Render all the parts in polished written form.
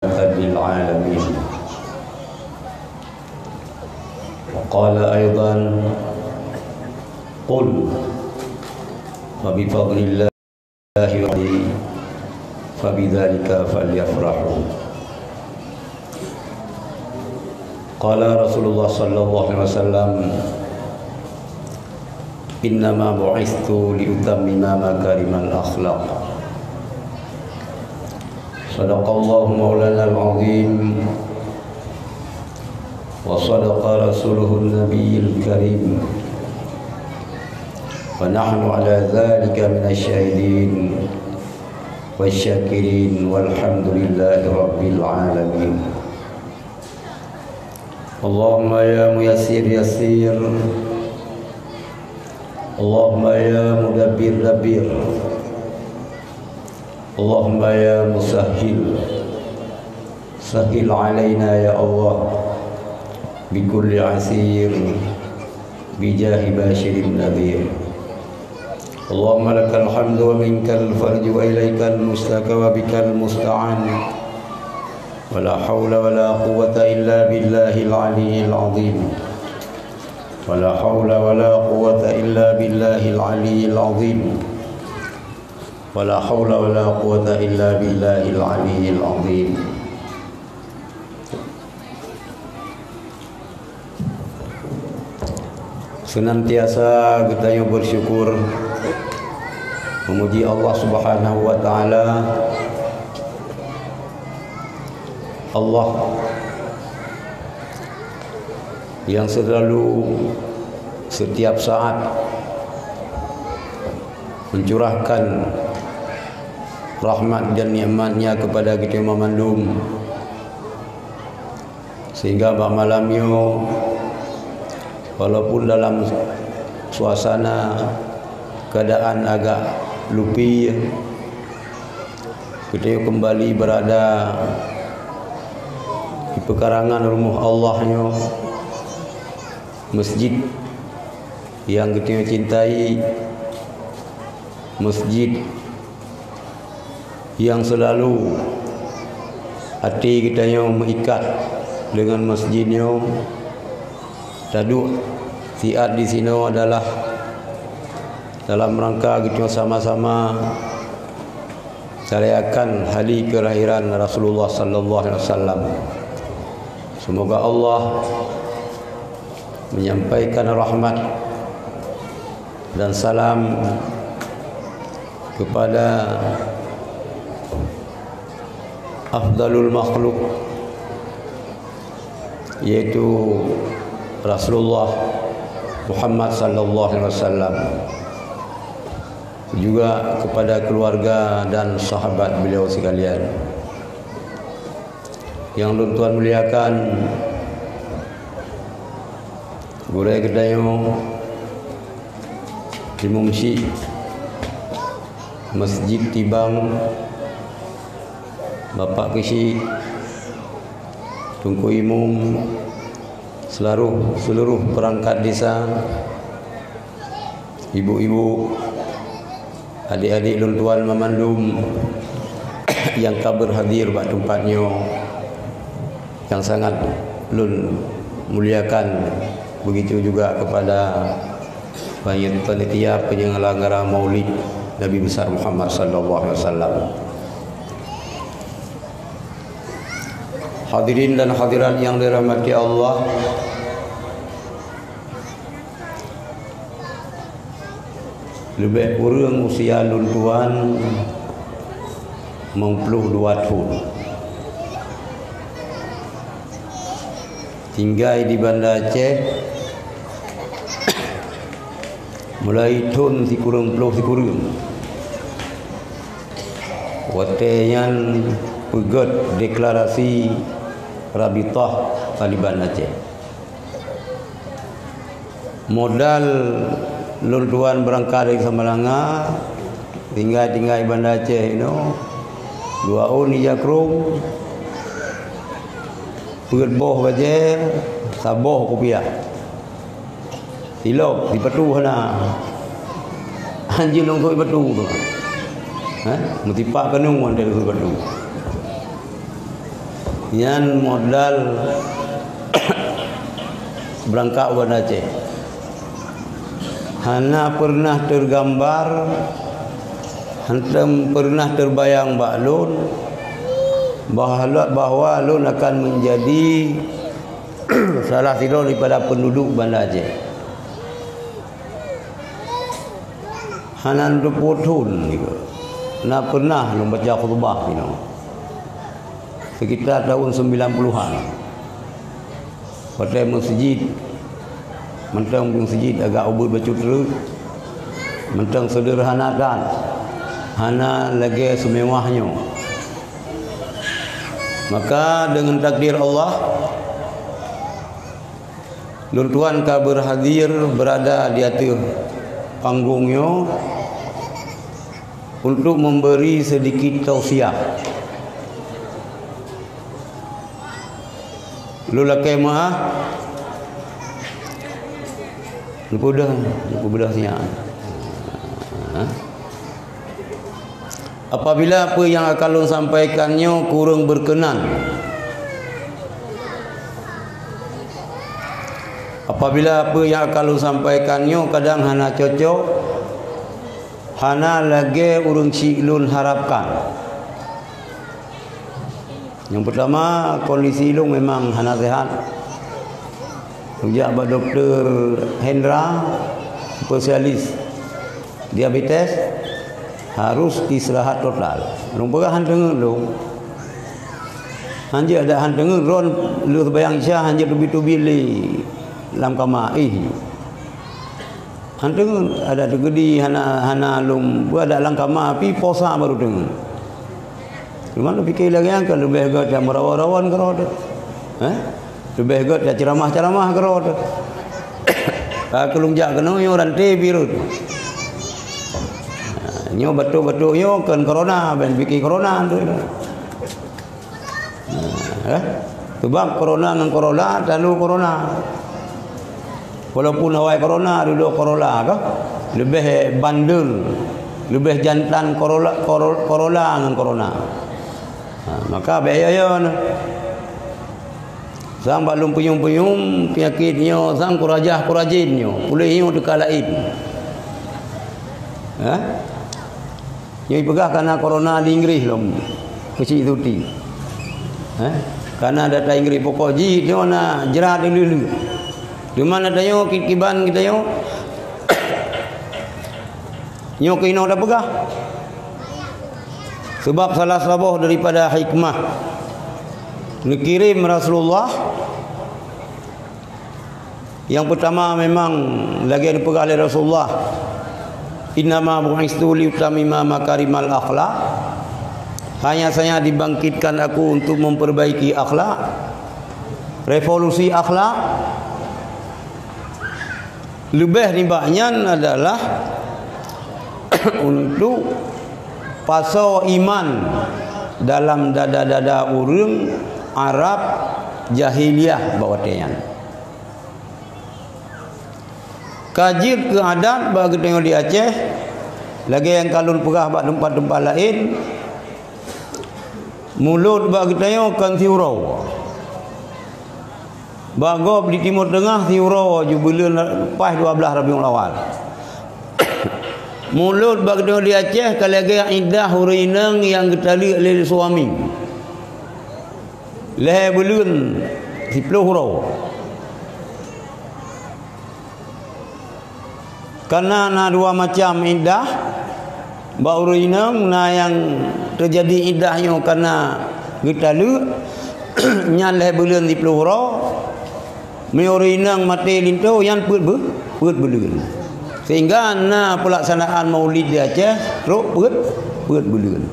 للعالمين. وقال أيضا: قل وبفضل الله فبذلك فليفرحوا. قال رسول الله صلى الله عليه وسلم: إنما بعثت لأتمم مكارم الأخلاق. صدق الله مولانا العظيم وصدق رسوله النبي الكريم ونحن على ذلك من الشاهدين والشاكرين والحمد لله رب العالمين. اللهم يا ميسر يسير، اللهم يا مدبر دبر، اللهم يا مسهل سهل علينا يا الله بكل عسير بجاه باشر النذير. اللهم لك الحمد ومنك الفرج وإليك المشتكى وبك المستعان، ولا حول ولا قوة إلا بالله العلي العظيم، ولا حول ولا قوة إلا بالله العلي العظيم، ولا حول ولا قوة إلا بالله العلي العظيم. Senantiasa kita yang bersyukur memuji Allah Subhanahu wa taala. Allah yang selalu setiap saat mencurahkan rahmat dan nikmatnya kepada kita memandum, sehingga malamnya walaupun dalam suasana keadaan agak lupi, kita kembali berada di pekarangan rumah Allahnya, masjid yang kita cintai, masjid yang selalu hati kita yang mengikat dengan masjidnya. Taduk siat di sini adalah dalam rangka kita sama-sama merayakan hari kelahiran Rasulullah sallallahu alaihi wasallam. Semoga Allah menyampaikan rahmat dan salam kepada afdalul makhluk, yaitu Rasulullah Muhammad sallallahu alaihi wasallam, juga kepada keluarga dan sahabat beliau sekalian. Yang Tuan muliakan, Gurei Gedayo di Mumsi Masjid Tibang, Bapak Kisi, Tungku Imum, seluruh perangkat desa, ibu-ibu, adik-adik luntuan memandum yang kabar hadir pada tempatnya, yang sangat lun muliakan. Begitu juga kepada panitia penyelenggara Maulid Nabi besar Muhammad sallallahu alaihi wasallam. Hadirin dan hadirat yang dirahmati Allah, lebih kurang usia luntuan 92 tahun, tinggal di Banda Aceh mulai tahun si kurang wateyan pegat deklarasi Rabitah Taliban Aceh. Modal luntuan berangkat dari Samalanga tinggal Banda Aceh dua ni jakrum pegat baje saboh kopiah silok di petu hana anjing nongkoi petu tu mutipak kenung ande petu Yang modal berangkat ke Aceh. Hana pernah tergambar, hantam pernah terbayang baklun bahwa lun akan menjadi salah satu daripada penduduk Banda Aceh. Hana putun gitu. Nah pernah lun baca khutbah gitu. Sekitar tahun 90-an. Pada masjid mentang masjid agak ubud bacutru, mentang sederhanakan, hana lagi semewahnya. Maka dengan takdir Allah, lun tuan ka berhadir berada di atas panggungnya untuk memberi sedikit tausiah. Lula kemah lupa dah siap. Apabila apa yang akan lu sampaikannya kurang berkenan, apabila apa yang akan lu sampaikannya kadang hana cocok, hana lagi urang cilun harapkan. Yang pertama, kondisi lu memang hana sehat. Sejak Pak Doktor Hendra, spesialis diabetes, harus istirahat total. Lu pegah handengen lu. Hanya ada handengen ron lu bayang syah hanya tubi-tubi li lam kamar handengen ada tegedi hana lum ada lang kamar pi posa baru dengen. Mana fikir lagi yang kan lebih hebat yang merawan-rawan ke roda. Lebih hebat yang ceramah-ceramah ke roda. Kelungjak kena yang rantai biru. Nyo betul-betul nyo kan corona, ben fikir corona tu. Sebab corona dengan corona, lalu corona. Walaupun awal corona, dulu corona ke? Lebih bandel, lebih jantan corona dengan corona. Maka bahaya sang balum puyung-puyung penyakitnya sang kurajinnya pulihnya dekalain. Yang pegah karena corona di Inggris lom kecil tuti. Karena data Inggris pokok ji dia nak jerat dulu. Di mana dayo kiban kita yo. Nyo kino dah pegah. Sebab salah satu daripada hikmah dikirim Rasulullah yang pertama memang lagi dipegang oleh Rasulullah, innama bu'istu liutamima makarimal akhlak, hanya saya dibangkitkan aku untuk memperbaiki akhlak, revolusi akhlak. Lebih dibanyaknya adalah untuk paso iman dalam dada-dada urang Arab jahiliyah bawatian. Kajir ke adat bagi tengok di Aceh, lagi yang kalun pegah bak tempat-tempat lain, mulut bagi tengok kan siurau. Bagob di Timur Tengah siurau jubileun pas 12 Rabiul Awal. Mulut bagi tengok di Aceh kalau lagi indah hurinang yang ketali oleh suami. Leher belun 10 hurau. Karena na dua macam indah, bau hurinang na yang terjadi indahnya karena ketali nyan leher belun 10 hurau. Hurinang mati lintu yang put belun. Sehingga na pelaksanaan Maulid di Aceh teruk put belun.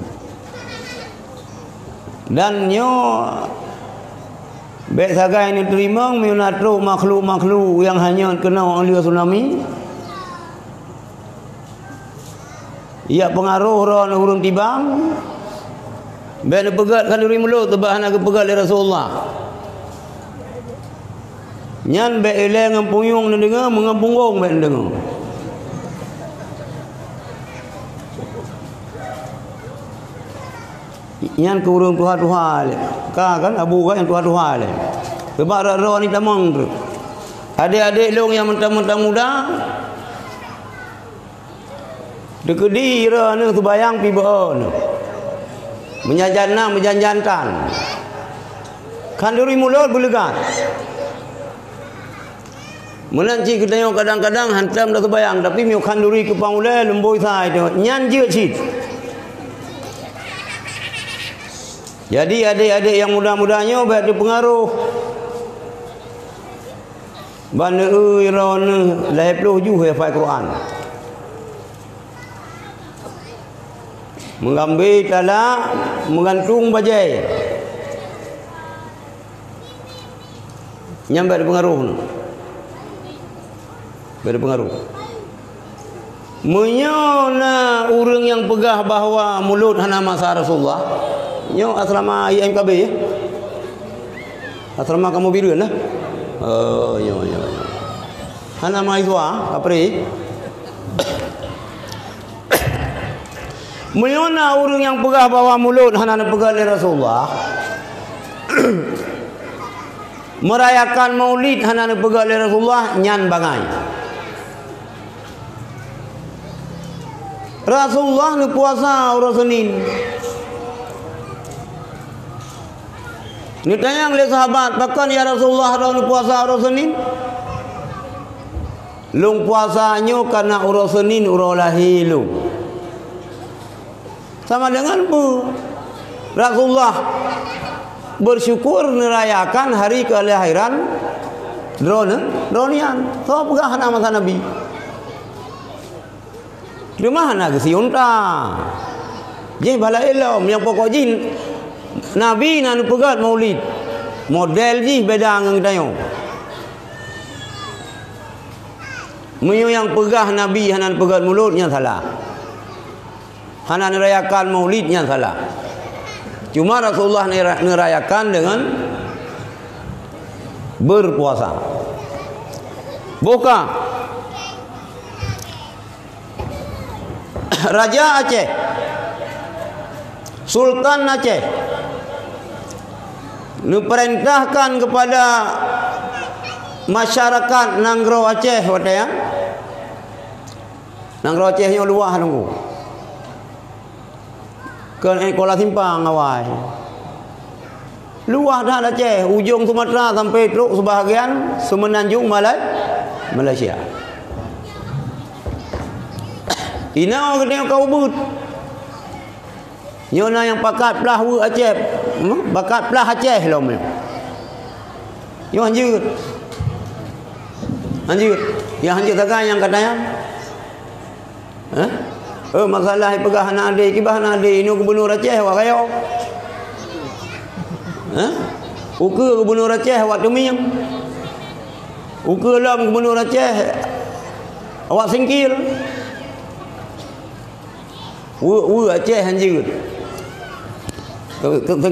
Dan nyo baik sagai ini terima menatru makhluk-makhluk yang hanya kena oleh tsunami. Ia pengaruh orang urung tibang. Baik pegat kalori mulut tebahan aku pegat oleh Rasulullah. Nyan baik eleng ngempuyung dengar mengempunggung baik dengar. Yang kurung Tuhan kan abu kan yang Tuhan le. Sebab roh ni tamang tu. Adik-adik long yang mentang-mentang muda dekedi ra ni tu bayang pi beon. Menyajanna menjanjantan. Kanduri mulut belegat. Menanci kita tengok kadang-kadang hantam dah terbayang tapi miu kanduri ke paulai lemboi sai tu nyan je cit. Jadi adik-adik yang muda-mudanya ada pengaruh. Bana irana lahir puluh ju hafal Quran. Mengambil talak, menggantung bajai. Nyambai ada pengaruh. Berpengaruh. Menyona orang yang pegah bahawa mulut hana masa Rasulullah. Nyo asrama IMKB ya. Asrama kamu biru lah. Oh, yo. Hana mahasiswa, kapri. Menyona orang yang pegah bahawa mulut hana pegah oleh Rasulullah. Merayakan maulid hana pegah oleh Rasulullah nyan bangai. Rasulullah ni puasa orang Senin. Ni tanya oleh sahabat, bahkan ya Rasulullah ni puasa orang Senin. Lung puasanya karena orang Senin orang lahir lu. Sama dengan bu Rasulullah bersyukur merayakan hari kelahiran dronian. So pegah nama masa Nabi. Di mana ke siunta? Jadi bala ilmu yang pokok jin Nabi nan pegat maulid. Model ji beda dengan kita yo. Munyo yang pegah Nabi hanan pegat mulutnya salah. Hanan rayakan maulidnya salah. Cuma Rasulullah merayakan dengan berpuasa. Buka Raja Aceh, Sultan Aceh diperintahkan kepada masyarakat Nanggro Aceh wataya. Nanggro Aceh nya luah nunggu. Ke Kuala Simpang awal. Luah dah Aceh, ujung Sumatera sampai teruk sebahagian semenanjung Malaysia. Ina kena kau but. Nyona yang pakat pelah Aceh. Bakat pelah Aceh lah meh. Yo anjut. Anjut. Yang anjut takkan yang katanya. Masalah pegah anak adik, kibah anak adik ini gubernur Aceh awak kaya. Uka gubernur Aceh awak temim. Uka lam gubernur Aceh awak singkir. Aceh anjut.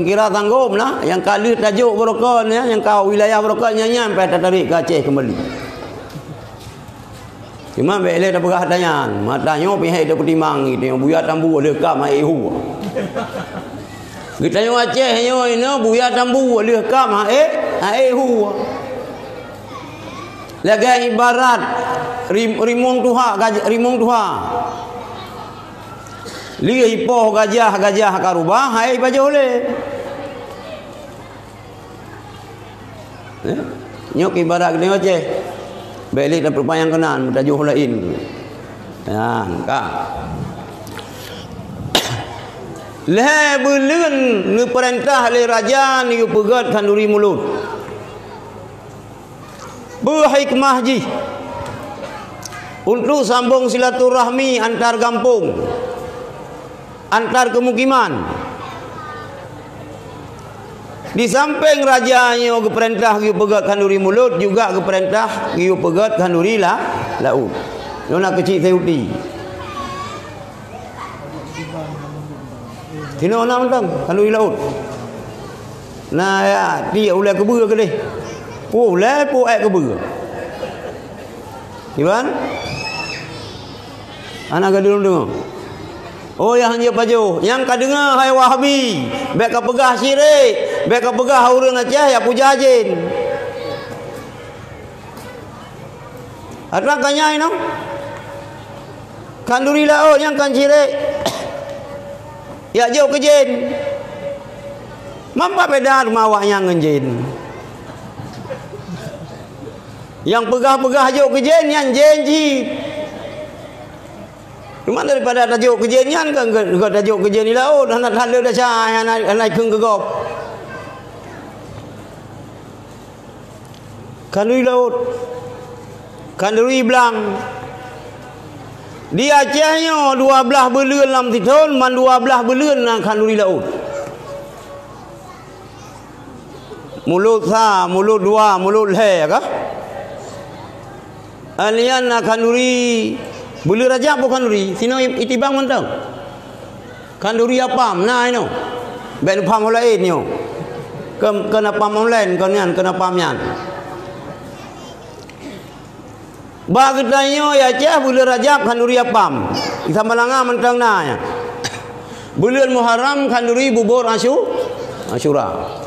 Kira tanggung lah yang kali tajuk Brokan ya, yang kau wilayah Brokan nyanyi sampai tarik ke Aceh kembali. Cuma bele dah pegah tanyan, matanya pihak dah pertimang gitu, buya tambu lekap mai hu. Kita yo Aceh yo ini buya tambu lekap mai hu. Lagi ibarat rimong tuha. Liga hipoh gajah karubah hai baca oleh. Nyok ibarat ni Aceh. Balik dan perpayang kenan tajuh lain. Kan ka. Leh beleun ni perintah le raja ni pegat kanduri mulut. Berhikmah ji. Untuk sambung silaturahmi antar kampung. Antar kemukiman. Di samping rajanya ke perintah ke pegat kanduri mulut juga ke perintah ke pegat kanduri laut. Nona kecil seuti. Tino na mentang kanduri laut. Nah ya, dia ulai ke beu ke deh. Ulai po ke beu. Iban? Anak gadul dengar. Oh yang hanya pajuh. Yang kau dengar hai Wahabi, baik kau pegah syirik, baik kau pegah orang Aceh ya puja jin. Ada kanya ini? Kanduri laut yang kan syirik. Ya jauh ke jin. Mampa beda rumah awak yang jin. Yang pegah-pegah jauh ke jin yang jin. Cuma daripada tajuk kejadian kan tajuk kejadian ni laut anak hala dah cai anak keng gegop. Kanduri laut. Kanduri belang. Di Acehnya 12 bulan dalam tahun man 12 bulan nang kanduri laut. Mulut sa, mulut dua, mulut le kah? Alian nak kanduri bulu raja bukan kanduri, sino itibang mentang. Kanduri apam, nah ino. Ben pam lain nyo. Kena pam online kanian, kena pamyan. Bagdanyo ya ceh bulu raja kanduri apam. Kita melanga mentang nah ya. Bulan Muharram kanduri bubur Asyura.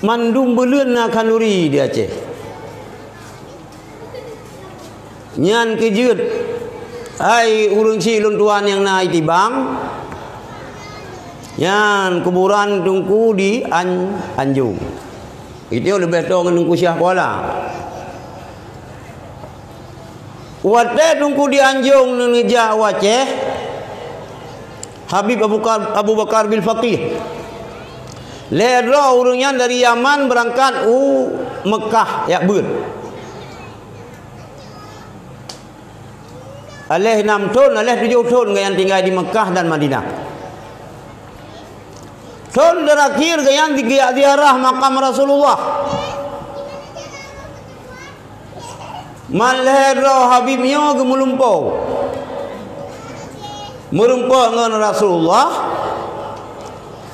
Mandum bulan na kanduri di Aceh. Nyan kejut hai urang si lun tuan yang naik tibang nyan kuburan tungku di Anjung itu lebih tahu tungku Syah Kuala wate tungku di Anjung neja Aceh Habib Abu Bakar bil Faqih ledro urangnya dari Yaman berangkat Mekah ya ber alih 6 tahun, alih 7 tahun yang tinggal di Mekah dan Madinah. Tahun terakhir yang ziarah makam Rasulullah. Malhero Habibnya gemulumpau. Merumpau dengan Rasulullah.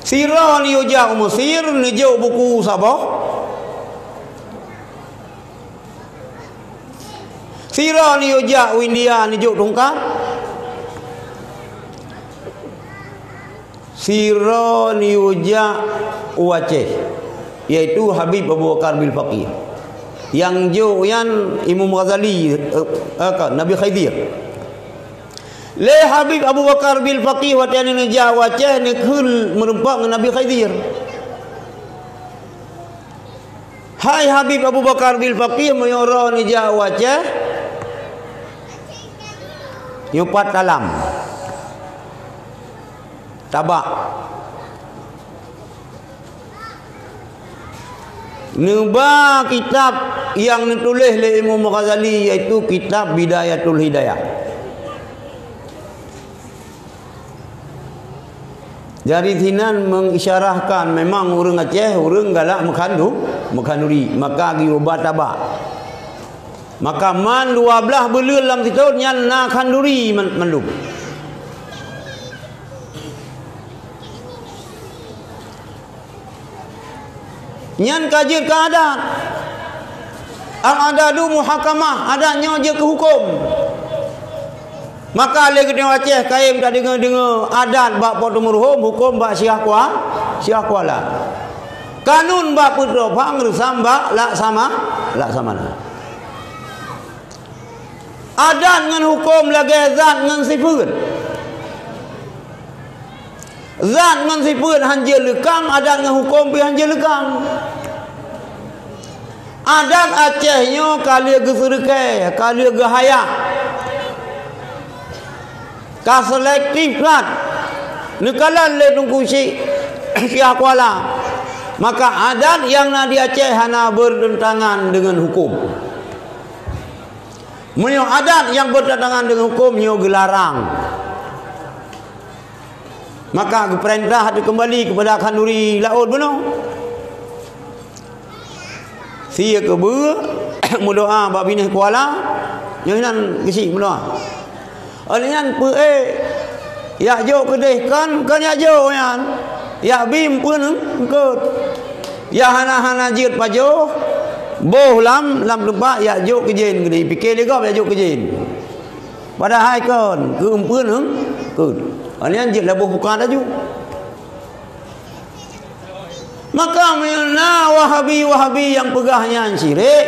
Sirah ni ujah Mesir, nijau buku Sabah. Sirah ni ujak India ni juk tungkat. Sirah ni ujak Aceh iaitu Habib Abu Bakar bil Faqih. Yang juk yang Imam Ghazali Nabi Khidir. Le Habib Abu Bakar bil Faqih wa tian ni ujak Aceh ni kul merempak dengan Nabi Khidir. Hai Habib Abu Bakar bil Faqih mayora ni ujak Aceh. Yupat dalam tabak nuba kitab yang ditulis oleh Imam Ghazali iaitu kitab Bidayatul Hidayah. Dari sinan mengisyarahkan memang orang Aceh orang galak mekanduri maka gi ubat tabak. Maka man 12 bulan dalam tahun yang nak kanduri mandum. Nyan kaji keadaan. Al-adadu muhakamah, adanya je ke hukum. Maka lagi tengok Aceh kaim tak dengar adat bak potumurhum hukum bak Syah Kuala. Kanun bak putra phang resam bak laksamana. Adat dengan hukum lagi zat dengan sifat. Zat dengan sifat hanja lekang, adat dengan hukum pi hanja lekang. Adat Acehnya kali geserkai, kali gehaya. Ka selektif plat. Nekalan le tungku Syah Kuala. Maka adat yang nak di Aceh hana bertentangan dengan hukum. Menyo adat yang bertentangan dengan hukum nyo gelarang. Maka perintah kembali kepada kanduri laut benar. Sia ke ber mudoa bab binih Kuala yang nan kesi mudoa. Alian pe ya jo kedeh kan ya jo yan. Ya bim pun ke. Ya hana jit pajo. Boh lam tempat ya jo kejen gede. Fikir dia kau ya jo kejen. Padahal kan ke empun ke. Ini anjir labuh bukan aju. Maka mina wahabi yang pegahnya syirik,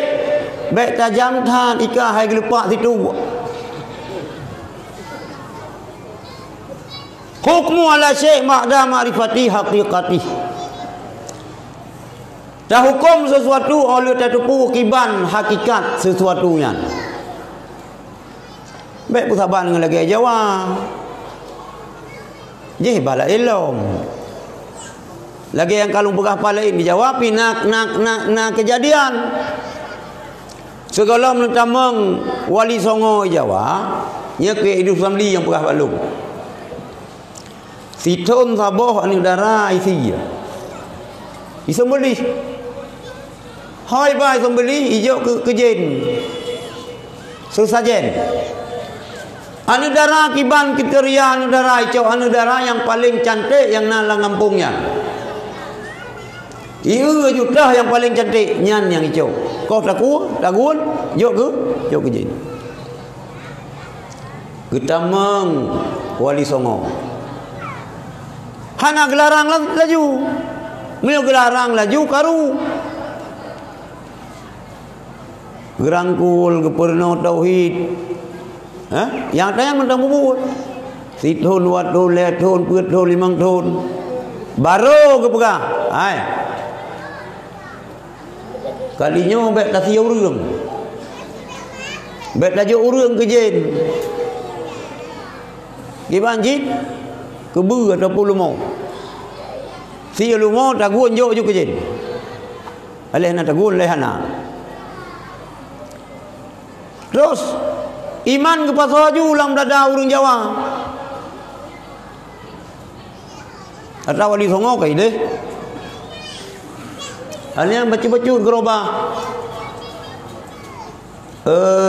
baik tajam tan ikah hai gelepak situ. Hukmu ala syekh ma'da ma'rifati haqiqati. Dah hukum sesuatu oleh tertupu kiban hakikat sesuatunya. Baik bersabar dengan lagi jawab. Jih bala ilmu. Lagi yang kalau pegah palain dijawab nak kejadian. Segala mentamang wali songo jawab, nya ke hidup samli yang pegah balung. Siton saboh anu darah isi. Isembeli. Hai bai sembeli hijau ke jen. Sesajen. Anu darah kiban kriteria anu darah hijau anu darah yang paling cantik yang nalang kampungnya. Iya juta yang paling cantik nyan yang hijau. Kau tagun, jok ke jen. Getamang wali songo. Hana gelarang laju. Mio gelarang laju karu. Gerangkul keperno tauhid. Yang tayang mentang bubut. Situn watun letun putun limang tun. Baru kepegah. Hai. Kalinya baik kasih urang. Baik tajuk urang ke jen. Gibanjit kebu ataupun lumau. Si lumau tagun jok ke jen. Aleh na tagun lehana. Terus iman ke pasaju ulang dada urang Jawa. Atau wali songo kai deh. Hanya baca-baca gerobah.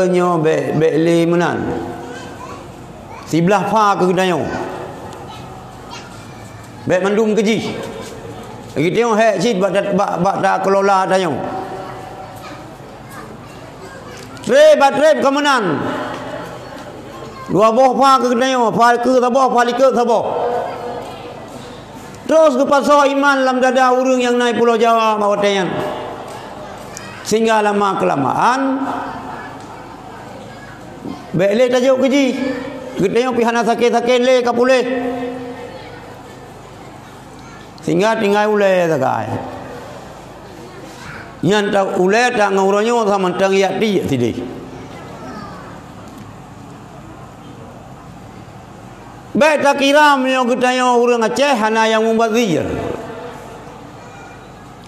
Nyo be menan. Sebelah fa ke kedayo. Be mandum keji. Lagi tengok hek cid bak dah kelola dayo. Trep ke menan. Dua boh fa ke kedayo, fa ke saboh, fa ke saboh. Terus ke pasal iman dalam dada urang yang naik Pulau Jawa bawa tayang. Sehingga lama kelamaan bele tajuk keji. Gedenya pihana sakit-sakit le kapule. Sehingga tinggal ulai sakai. Yang tak ulai tak ngauronyo sama tang yati tidih. Baik tak kira yang kita orang Aceh hana yang membazir.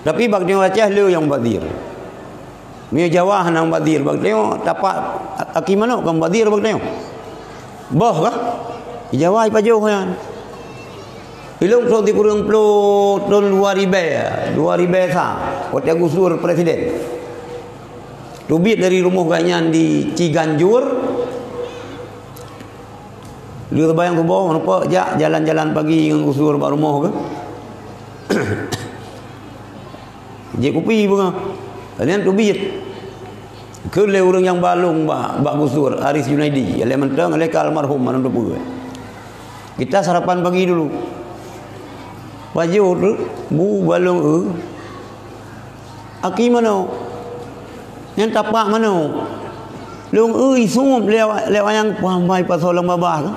Tapi bak dia Aceh lu yang membazir. Mio Jawa hana membazir bak dia tapak aki mana kan membazir bak dia. Boh kah? Jawa ipa jauh kan. Ilung so di kurang plo tahun 2000 sa. Waktu Gusur presiden. Rubit dari rumah ganyan di Ciganjur. Lu terbayang tu bawah nampak jalan-jalan pagi dengan Gusur bak rumah ke. Jek kopi bunga. Kalian tu bit. Ke le orang yang balung bak Gusur Aris Junaidi. Ale mentang ale almarhum mana tu pu. Kita sarapan pagi dulu. Baju tu bu balung Aki mana? Yang tapak mana? Lung sum lewat yang pamai pasal lang babah ke.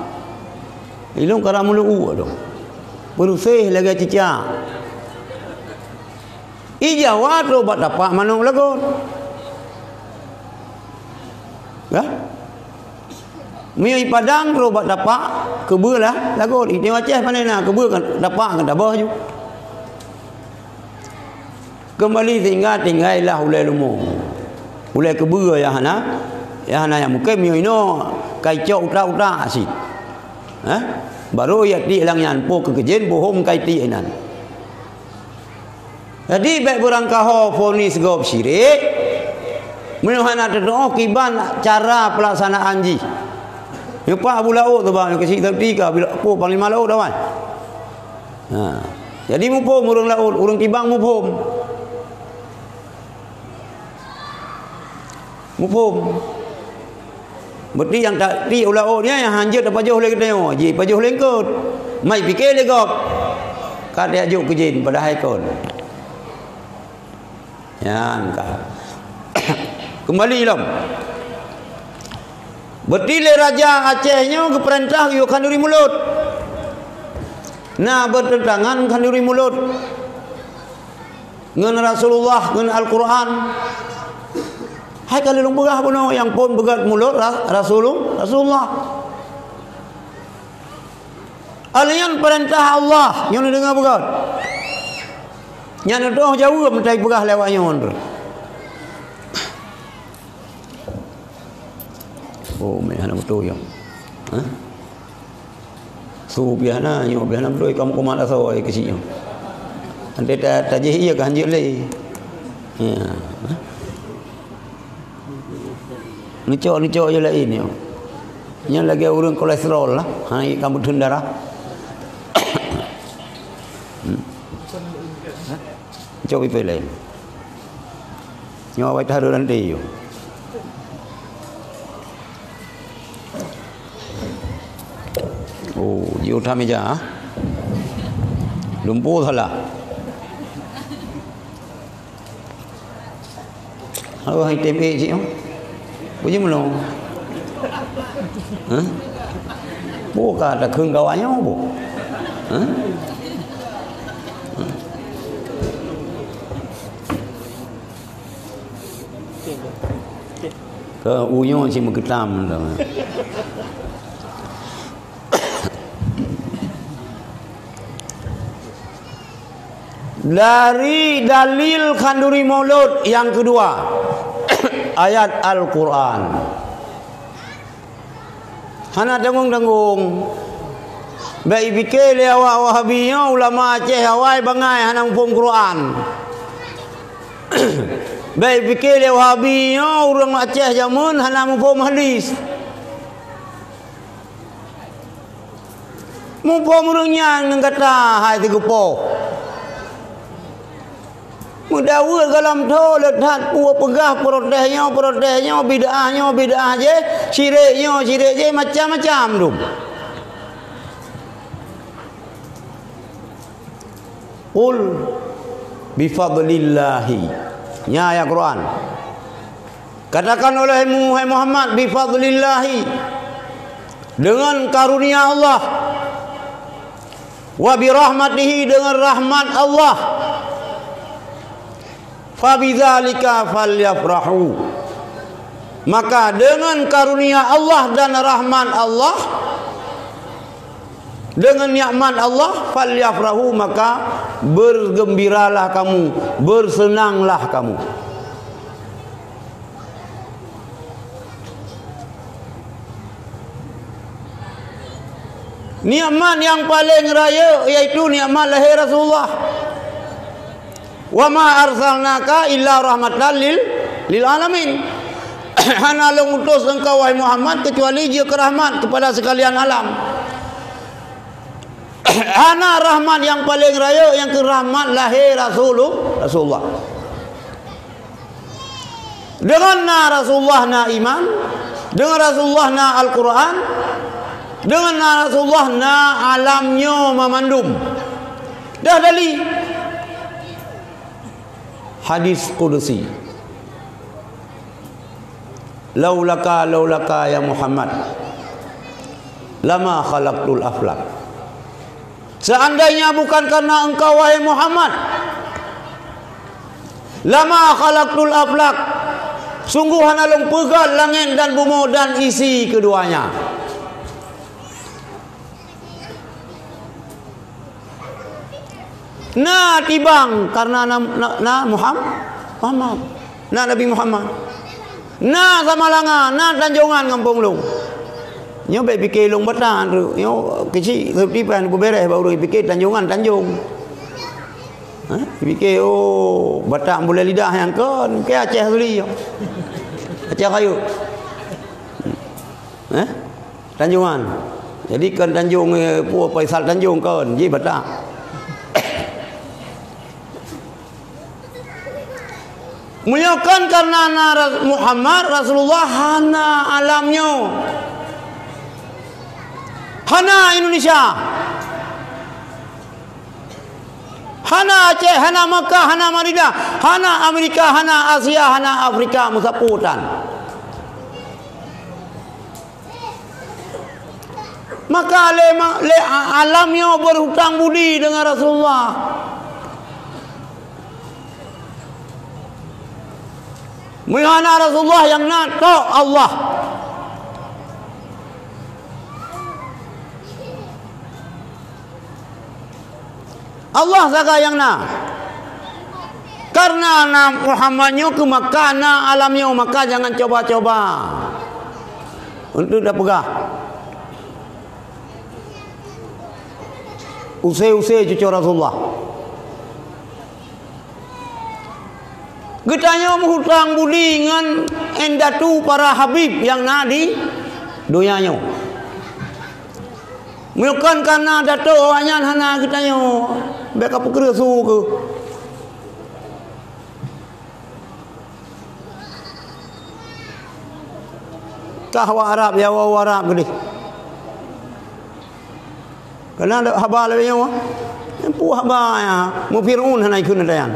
Ilung kara mulu tu. Berusih lagi cica. Jawa tu bat tapak mana lagon. Ya? Mio Padang tu bat tapak kebelah lagon. Ini Aceh mana nak kebe kan tapak kan tabah ju. Kembali tinggal ulai lumo. Ulai kebe ya hana. Ya hana yang mungkin mio ino kaicok utak asyik. Baru ya ti lang yan po kekejen bohong kai ti enan. Jadi baik berangkah fonis gop syirik. Menuhana terdoa kiban cara pelaksanaan ji. Yo pak Abu Lauk tu bang ke sik tiga bila po panglima laut dah bang. Jadi mupom urang laut, urang kibang mupom. Berarti yang tak ti ulah ni yang hanjut apa jauh lagi tengok. Ji apa jauh lengkut. Mai fikir dia gop. Kad dia juk ke jin pada hai kon. Yan ka. Kembali lom. Berarti le raja Acehnya ke perintah yo kanduri mulut. Nah bertentangan kanduri mulut. Ngan Rasulullah ngan Al-Quran. Hai kali long begah puno yang pun begat mulut Rasulullah. Alian perintah Allah yang dengar begat. Yang doh jauh mentai begah lewatnya on. Oh, mana betul yang. Ha? Su biana yo biana betul kamu kumat asal ai kecil. Ante tak je iya kan je le. Ya. Nicok je lain yo. Nya lagi urang kolesterol lah. Ha kamu tun darah. Nicok ipe lain. Nyo awak tahu nanti yo. Oh, you udah meja. Lumpur salah. Halo, hai tempe cik. Punya belum? Hah? Bukan ada keung kawannya bu? Hah? Ke uyung si menggetam dah. Dari dalil kanduri maulud yang kedua ayat Al-Quran. Hana dengung-dengung baik fikir le awak Wahabiynya ulama Aceh awai bangai hana hukum Quran. Baik fikir le Wahabiynya orang Aceh jamun hana hukum hadis. Mumpung orangnya ngata hai tegupo. Mudawul dalam tu letak puak pegah protesnya bid'ah je, syirik je macam-macam tu. Qul bi fadlillahi. Nya ayat Quran. Katakan oleh Muhammad bi fadlillahi. Dengan karunia Allah. Wa bi rahmatihi dengan rahmat Allah. Fabidzalika falyafrahu. Maka dengan karunia Allah dan rahmat Allah, dengan nikmat Allah, falyafrahu, maka bergembiralah kamu, bersenanglah kamu. Nikmat yang paling raya yaitu nikmat lahir Rasulullah. Wa ma arsalnaka illa rahmatan lil alamin. Hana mengutus engkau wahai Muhammad kecuali dia kerahmat kepada sekalian alam. Hana rahmat yang paling raya yang kerahmat lahir Rasulullah. Dengan Rasulullah na iman, dengan Rasulullah na Al-Quran, dengan Rasulullah na alamnya memandum. Dah dali hadis Qudsi. Laulaka ya Muhammad lama khalaqtul aflak. Seandainya bukan karena engkau wahai Muhammad, lama khalaqtul aflak, sungguh hanalung pegat langit dan bumi dan isi keduanya. Nah tibang karena Muhammad, nah Nabi Muhammad, nah Samalanga, nah Tanjungan kampung lu. Nyo baik fikir long batang tu, nyo kecil tipan beres baru fikir Tanjungan Tanjung. Fikir oh batang boleh lidah yang kan, ke Aceh suli yo. Aceh kayu. Tanjungan. Jadi kan Tanjung puak Faisal Tanjung kan, ji batang. Muliakan karena Muhammad Rasulullah hana alamnya Hana Indonesia, hana Aceh, hana Mekah, hana Madinah, hana Amerika, hana Asia, hana Afrika, musaputan. Maka le alamnya berhutang budi dengan Rasulullah. Mihana Rasulullah yang nak Allah. Allah saja yang nak. Karena Muhammadnya ke Makkah, alamnya maka jangan coba-coba untuk dah pegah. Usai-usai cucu Rasulullah. Getanya menghutang budi dengan endatu para habib yang nak di dunianya. Bukan karena dato awaknya hana getanya beka pukul su ke. Kahwa Arab ya wa Arab gede. Karena ada haba lebih nyawa. Empu haba ya. Mu Fir'aun hanai kun dayan.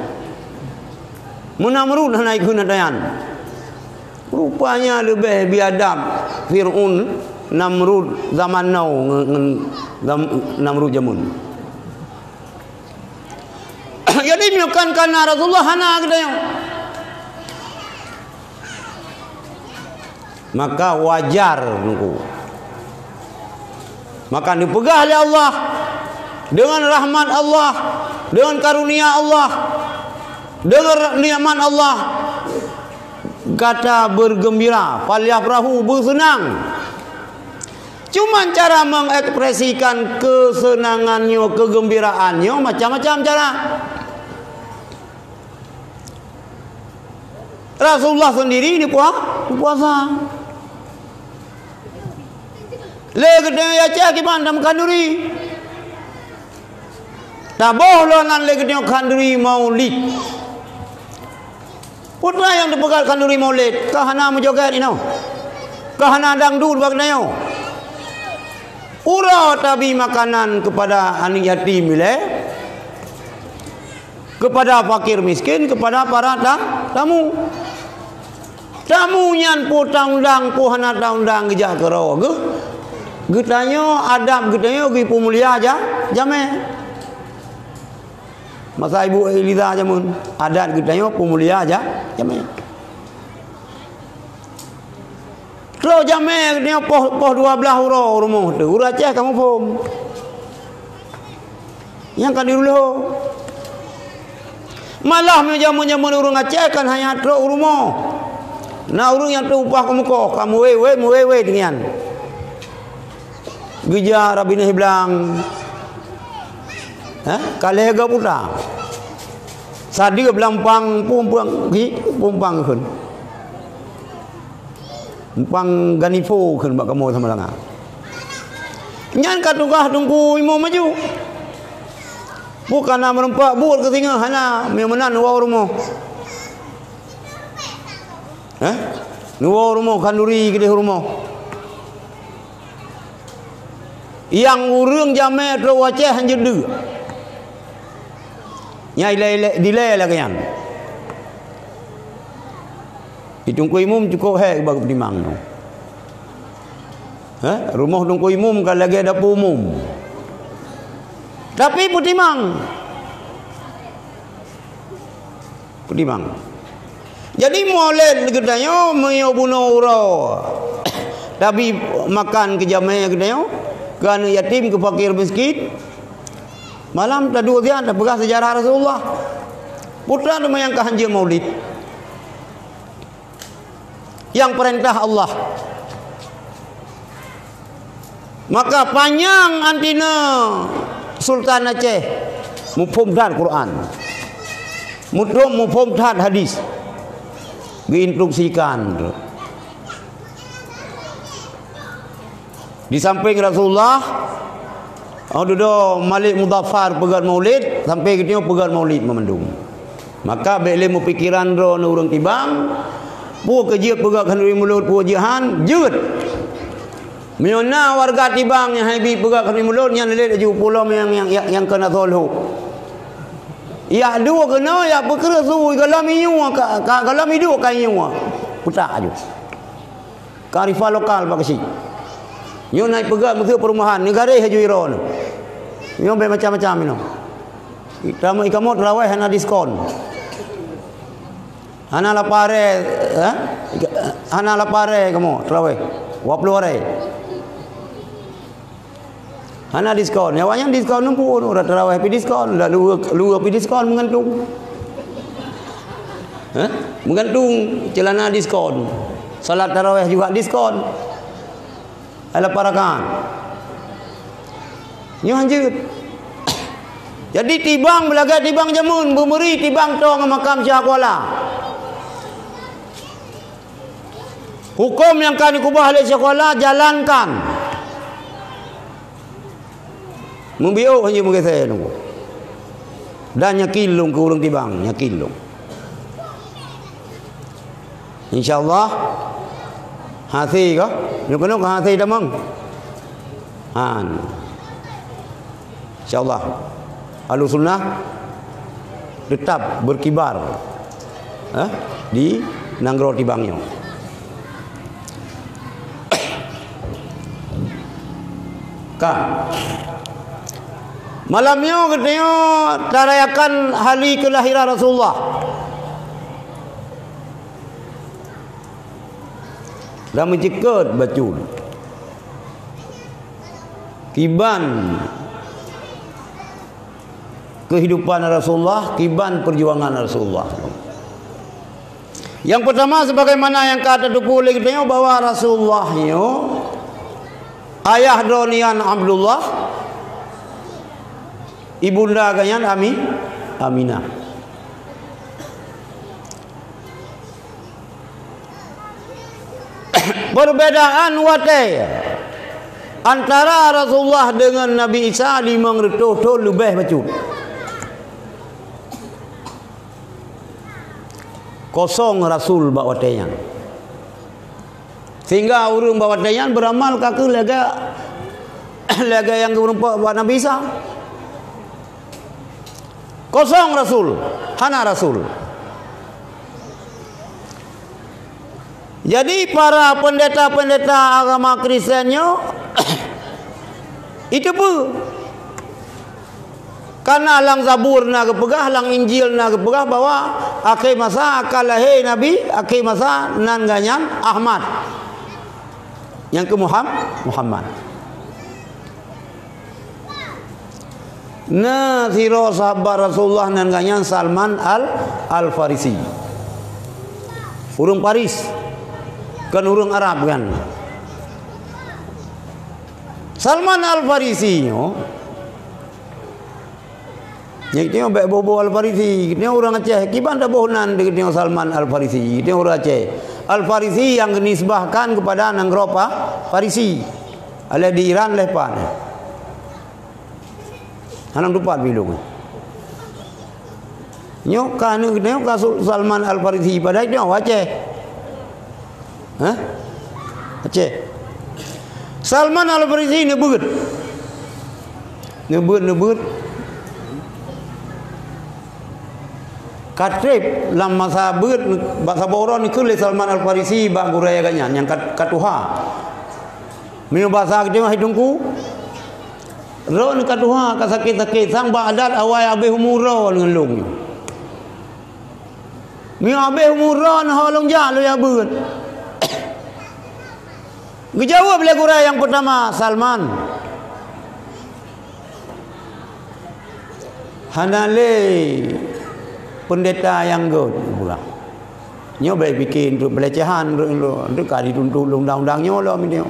Mu Namrud hanai kun dayan. Rupanya lebih biadab Fir'aun Namrud zaman now Namrud jamun. Jadi bukan karena Rasulullah hana gedaya. Maka wajar nunggu. Maka dipegah oleh Allah dengan rahmat Allah, dengan karunia Allah, dengan nikmat Allah. Kata bergembira, falyafrahu, bersenang. Cuma cara mengekspresikan kesenangannya, kegembiraannya macam-macam cara. Rasulullah sendiri di puasa. Legede ya cek pandam kanduri. Tak boleh nan legede kanduri maulid. Putra yang dipegal kanduri maulid, kahana menjoget ini. Kahana dangdut bagnayo. Ura tabi makanan kepada anak yatim kepada fakir miskin, kepada para tamu. Tamu nyan potang undang pohana undang gejak kero ge. Getanya adab getanya gi pemulia aja jame. Masa ibu Eliza jamun adat getanya pemulia aja jame. Kalau jame getanya poh 12 hurau rumah tu. Ura Aceh kamu pom. Yang kan dulu. Malah menjamu-jamu urang Aceh kan hanya tro rumah. Nah urang yang tu upah kamu wewe dengan. Gija rabina bilang, kalega putra. Sadi bilang pang pumpang kun. Pang ganifo kun bak kamu sama langa. Nyan katugah tunggu imo maju. Bukan merempak bur ke singa hana memenan wa rumah. Nuwa rumah kanduri gede rumah. Yang urang jame tro Aceh hanjedu. Nyai dilai lah kan. Ditungku imum cukup bagi petimang tu. Rumah tungku imum kalau lagi ada umum. Tapi petimang. Jadi molek gedanya menyobuna ura. Tapi makan ke jame gedanya. Kan yatim ke fakir miskin. Malam tadu dia ada pegang sejarah Rasulullah. Putra nama yang kehanjir maulid. Yang perintah Allah. Maka panjang antina Sultan Aceh mufhumkan Quran. Mufhumkan hadis. Diinstruksikan. Di samping Rasulullah, Malik Mudaffar pegat maulid, sampai kita pegat maulid memendung. Maka bila mu pikiran ro na urang tibang, pu kerja pegat kanduri mulut pu jihan, jeut. Miona warga tibang yang habi pegak kami mulut yang lelek ju pulau yang kena tolhu. Ya dua kena ya berkira su kalau miu kalau midu kayu putak aju. Karifah lokal pak si. Nyo naik pegak mutu perumahan negara haju iron. Nyo macam-macam ino. Kamu terawih hana diskon. Hana lapare kamu terawih. 20 hari. Hana diskon. Nyawanya diskon pun ora terawih pi diskon, lu pi diskon mengantung. Mengantung celana diskon. Salat tarawih juga diskon. Ala parakan. Nyo anjeut. Jadi tibang belaga tibang jamun bumeri tibang tong makam Syah Kuala. Hukum yang kan dikubah oleh Syah Kuala jalankan. Membiuk hanya mungkin saya nunggu. Dan nyakilung ke urang tibang, nyakilung. InsyaAllah hati kah? Nyuk kenuk hati damang. Han. InsyaAllah Ahlus Sunnah tetap berkibar di Nanggro tibangnya. Kak malamnya katanya tarayakan hari kelahiran Rasulullah. Dan mencekut bacul. Kiban kehidupan Rasulullah, kiban perjuangan Rasulullah. Yang pertama sebagaimana yang kata dupul katanya bahwa Rasulullah ayah Donian Abdullah, ibunda ganyan Aminah. Perbedaan watai antara Rasulullah dengan Nabi Isa 500 tahun lebih macam. Kosong Rasul bak watainya. Sehingga urung bak watainya beramal kaki lega yang berumpa buat Nabi Isa. Kosong Rasul, hana Rasul. Jadi para pendeta-pendeta agama Kristennya itu pun karena halang Zabur na kepegah, halang Injil na kepegah bahwa akhir masa akan lahir Nabi, akhir masa nan ganyan Ahmad. Yang ke Muhammad. Nah, siro sahabat Rasulullah nan ganyan Salman Al-Farisi. Urung Paris. Kan urung Arab kan. Salman Al-Farisi yang tengok baik bobo Al-Farisi, dia orang Aceh. Kiban dah bohnan dengan Salman Al-Farisi. Dia orang Aceh. Al-Farisi yang dinisbahkan kepada Nanggro Farisi. Oleh di Iran lepan. Hanam dupat bilung. Nyok kan Salman Al-Farisi pada dia Aceh. Aceh. Salman Al-Farisi nebut. Katrib lam masa beut bahasa boron ni kule Salman Al-Farisi ba guraya ganyan yang katuha. Mio bahasa dia mah hidungku. Ron katuha kasakit-sakit sang ba adat awai abeh umuro dengan long. Mio abeh umuro nah long ja lo ya beut. Gejawab le guraya yang pertama Salman. Hanale pendeta yang god pula. Nyo baik bikin untuk pelecehan untuk kali tuntut undang-undang nyo lo minyo.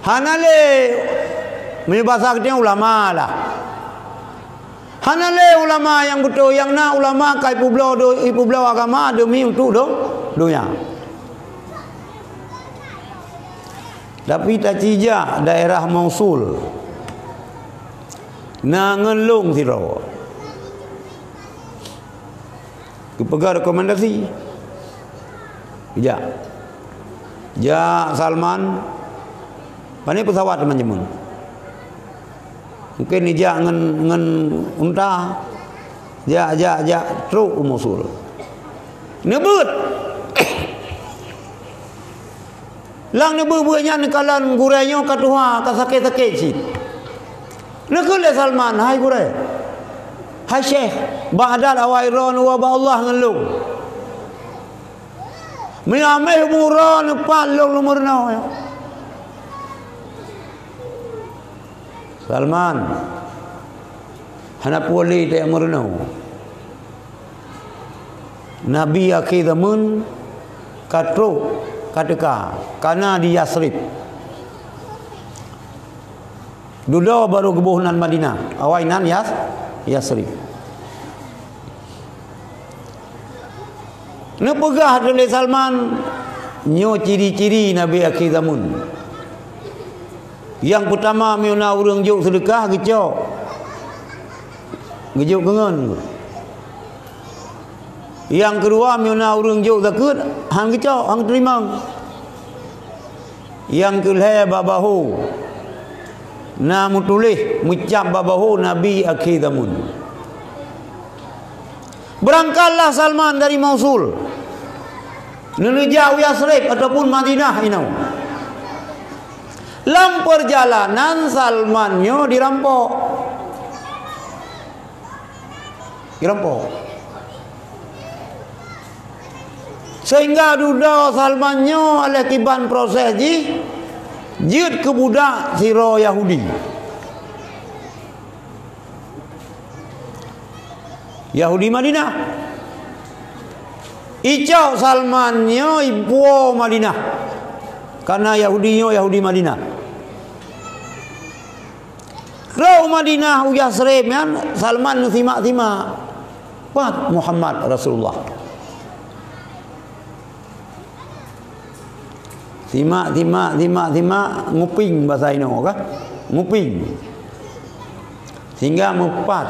Hanale bahasa dia ulama lah. Hanale ulama yang betul yang na ulama kai publau agama demi untuk dunia. Tapi tak cijak daerah Mosul. Nangelung siro. Kepegar rekomendasi. Ja Salman Pani pesawat teman-teman. Mungkin ija ngen unta. Ja truk umusul. Nebut. Lang nebu-bunya nekalan gurainya katuha kasake-sake sit. Nekule Salman, hai gurai. Hai Syekh, ba'dal awairon wa ba Allah ngelung. Miameh muran palong lumurna. Salman. Hana poli te murna. Nabi akhir zaman katru kateka karena di Yasrib. Dulu baru kebuhunan Madinah, awainan Yasrib. Nepegah oleh Salman nyo ciri-ciri Nabi akhir zaman. Yang pertama miuna urang juk sedekah gecok. Gejuk gengan. Yang kedua miuna urang juk zakat hang gecok hang terima. Yang kelih babahu na mutulih mucap babahu Nabi akhir zaman. Berangkatlah Salman dari Mosul menuju Yasrib ataupun Madinah inau. Dalam perjalanan Salmannya dirampok. Sehingga duda Salmannya oleh kiban proses jid ke budak siro Yahudi. Yahudi Madinah. Icau Salmannya ibu Madinah. Karena Yahudi Madinah. Rau Madinah Yasrib kan Salman simak-simak. Pat Muhammad Rasulullah. Simak nguping bahasa ini kan? Nguping. Sehingga mempat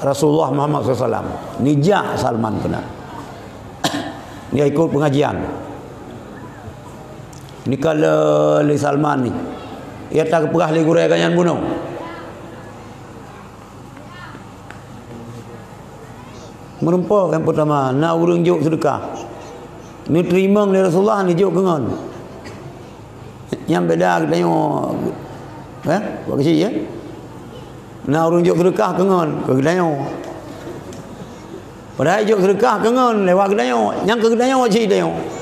Rasulullah Muhammad SAW. Nijak Salman benar. Dia ikut pengajian. Ni kalau li Salman ni ia tak perah li gurai kanyan bunuh. Merempah yang pertama nak urang juk sedekah. Ni terima oleh Rasulullah ni juk kengan. Yang beda kita tengok buat kecil ya. Nak urang juk sedekah kengan ke kedanya. Padahal juk sedekah kengan lewat kedanya. Yang ke kedanya cik tengok.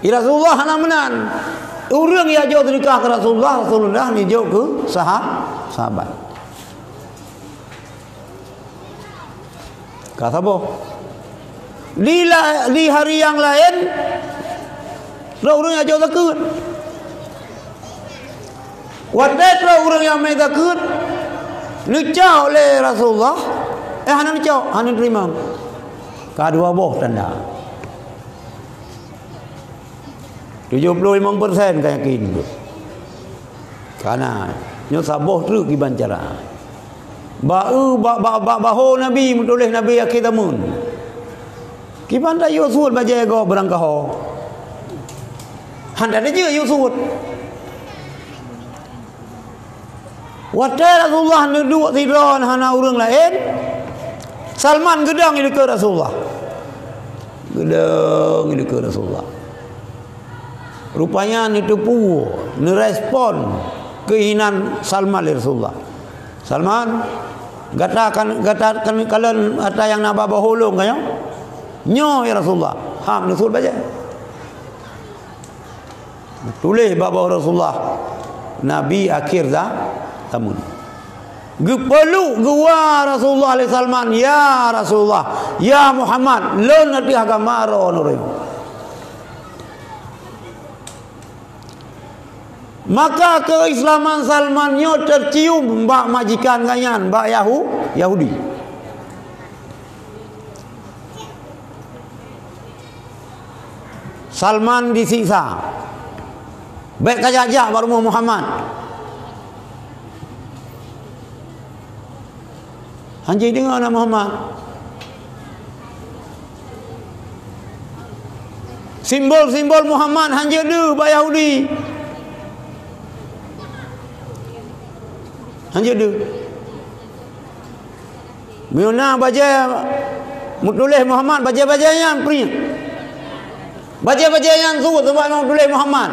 Rasulullah hana menan. Orang yang jauh sedekah ke Rasulullah ni jauh ke sahabat. Kata apa? Di hari yang lain orang yang jauh takut. Wadah orang yang mai takut nicau oleh Rasulullah. Hana nicau, hana terima. Kedua boh tanda. 75% kan yakin tu. Karena nyo saboh terus kiban cara. Bahu Nabi mutulih Nabi akhir zaman. Kiban dah Yusuf baca go berangkah. Handa je Yusuf. Wadah Rasulullah duduk tiron hana urang lain. Salman gedang ini ke Rasulullah. Gedang ini ke Rasulullah. Rupanya ditipu, direspon keinginan Salman dari Rasulullah. Salman, katakan kalian ada yang nak bawa hulung kaya? Nyo ya Rasulullah. Ham Rasul baca. Tulis bawa Rasulullah. Nabi akhir zaman. Gepeluk gua Rasulullah alaihi Salman, ya Rasulullah, ya Muhammad, lon nanti agama ron. Maka keislaman Salmannya tercium mbak majikan kanyan, mbak Yahudi. Salman disiksa. Baik kajak baru Muhammad. Anjing dengar nama Muhammad. Simbol-simbol Muhammad hanya ada mbak Yahudi. Hanya dia. Miona baca tulis Muhammad baca-baca yang pri. Baca-baca yang suruh sebab mau tulis Muhammad.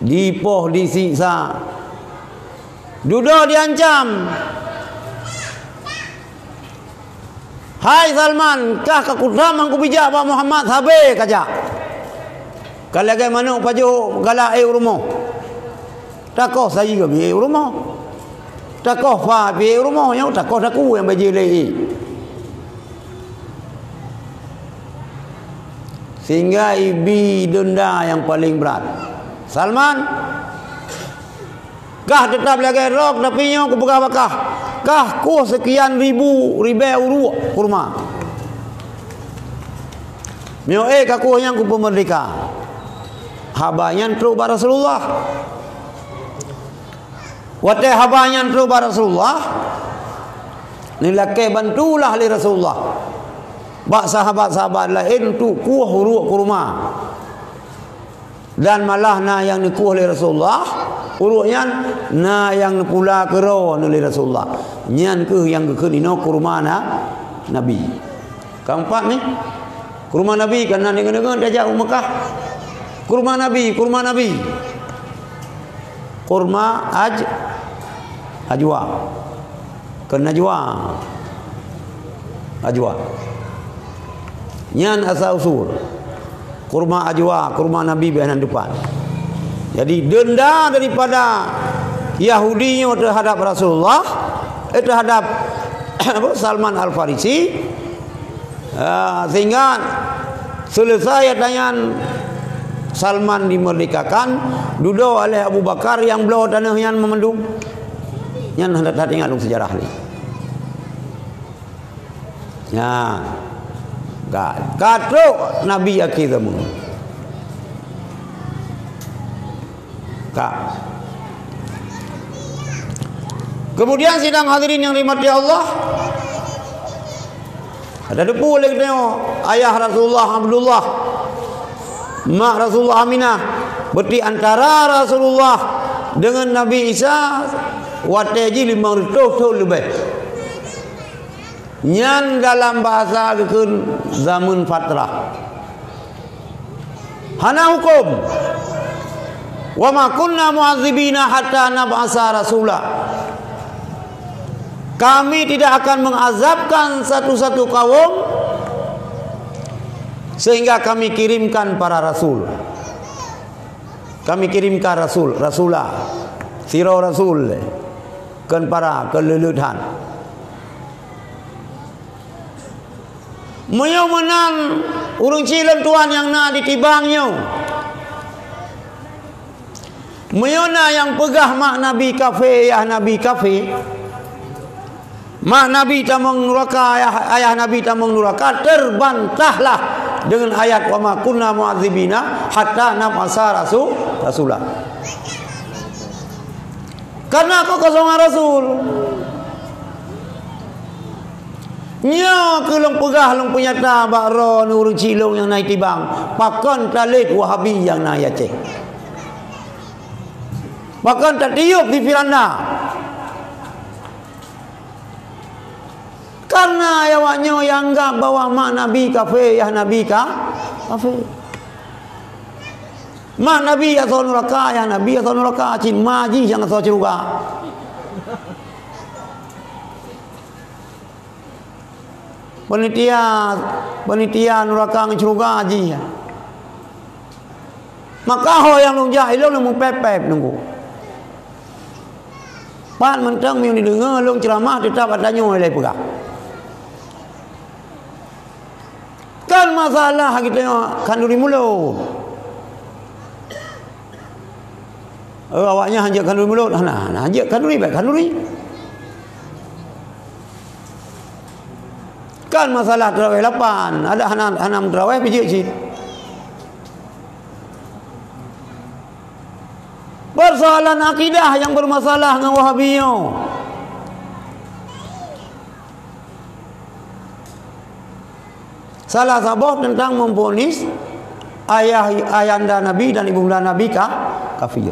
Dipoh disiksa. Duduk diancam. Hai Salman, kah kakutam aku bijak Pak Muhammad habis kajak. Kalau lagi mana paju galak rumah. Takoh saya ke biaya rumah. Takoh fa biaya rumah yang takoh aku yang bagi lagi. Sehingga ibi denda yang paling berat. Salman, kah tetap lagi rok tapi nyo aku pegah bakah. Kah ku sekian ribu uruk kurma. Mio kaku yang ku pemerdeka. Habanyan terus bar Rasulullah. Wate habanyan terus bar Rasulullah. Nilake bantulah li Rasulullah. Bak sahabat-sahabat lain tu kuah uruk kurma. Dan malah na yang dikuah oleh Rasulullah uruknya na yang pula kero oleh Rasulullah nyan ke yang ke nino kurma Nabi. Keempat ni kurma Nabi karena dengar-dengar dia jauh Mekah. Kurma Nabi kurma ajwa kena ajwa nyan asal usul kurma ajwa, kurma Nabi behinan depan. Jadi denda daripada Yahudinya terhadap Rasulullah, terhadap Salman Al-Farisi, sehingga selesai dengan Salman dimerdekakan, duduk oleh Abu Bakar yang belau tanah yang memendung. Yang hendak ingat sejarah ni. Ya. Katruk Nabi akhir zaman. Kemudian sidang hadirin yang dimati Allah. Ada depu lagi tengok ayah Rasulullah Abdullah, mak Rasulullah Aminah. Berarti antara Rasulullah dengan Nabi Isa wataji 500 tahun lebih. Nyan dalam bahasa kekun zaman fatrah. Hana hukum. Wa ma kunna mu'adzibina hatta nab'asa rasula. Kami tidak akan mengazabkan satu-satu kaum sehingga kami kirimkan para rasul. Kami kirimkan rasul, rasulah, sirah rasul kan para keluluhan. Menyau menang urung cilem tuan yang nak ditibangnya. Menyona yang pegah mak Nabi kafe, ayah Nabi kafe. Mak Nabi tamang neraka, ayah Nabi tamang neraka, terbantahlah dengan ayat wa ma kunna mu'adzibina hatta nab'asa rasulah. Karena aku kosongan Rasul. Nya ke long pegah long penyata bakro nurun cilong yang naik tibang pakon talit Wahabi yang naik Aceh. Bahkan tak tiup di Firanda. Karena awaknya yang anggap bahawa mak Nabi kafe, ya Nabi kafe. Mak Nabi asal neraka, ya Nabi asal neraka, cin maji yang asal ceruga. Penitia neraka yang ceruga aji. Maka ho yang long jahil long mung pepep nunggu. Pan mentang miu didengar long ceramah tetap adanya oleh pegah. Kan masalah kita kanduri mulut. Awaknya hanjak kanduri mulut. Nah, hanjak kanduri baik kanduri. Kan masalah terawih 8, ada hanam terawih bijik cik. Persoalan akidah yang bermasalah dengan Wahabiyyo. Salah sabah tentang memponis ayanda Nabi dan ibunda Nabi kafir.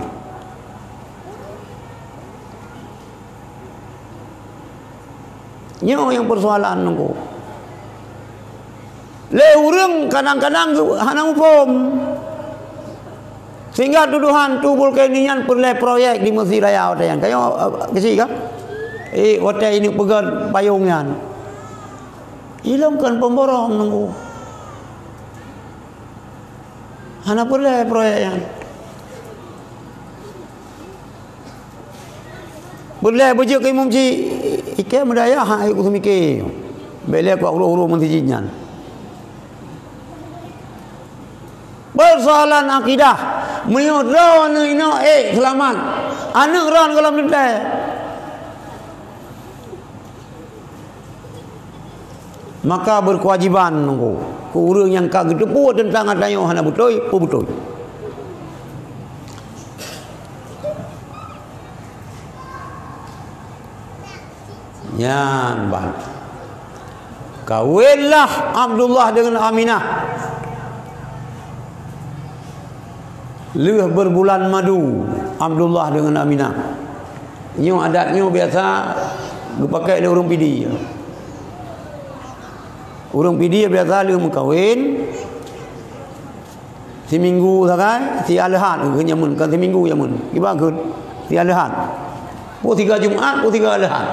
Nyo yang persoalan nunggu. Le urang kadang-kadang hanang pom. Sehingga tuduhan tubul keninyan perle proyek di Mesir Raya yang kayo kesi ka? Hotel ini pegat payungan. Hilangkan pemborong nunggu. Hana perle proyek yang. Boleh baca ke Imam Ji ike medaya ha aku semike. Bele aku uru-uru mentijinan. Persoalan akidah menyodron ino selamat. Anak ron kalau minta. Maka berkewajiban nunggu. Ku urang yang kagak depu tentang adanya hana betul, betul. Yan ban. Kawinlah Abdullah dengan Aminah. Leuh berbulan madu Abdullah dengan Aminah. Nyo adatnya biasa dipakai oleh orang pidi. Orang pidi biasa leuh mengkawin. Si minggu sakai, si Alahan ke nyamun kan si minggu nyamun. Ibagun si Alahan. Po 3 Jumaat, po 3 Alahan.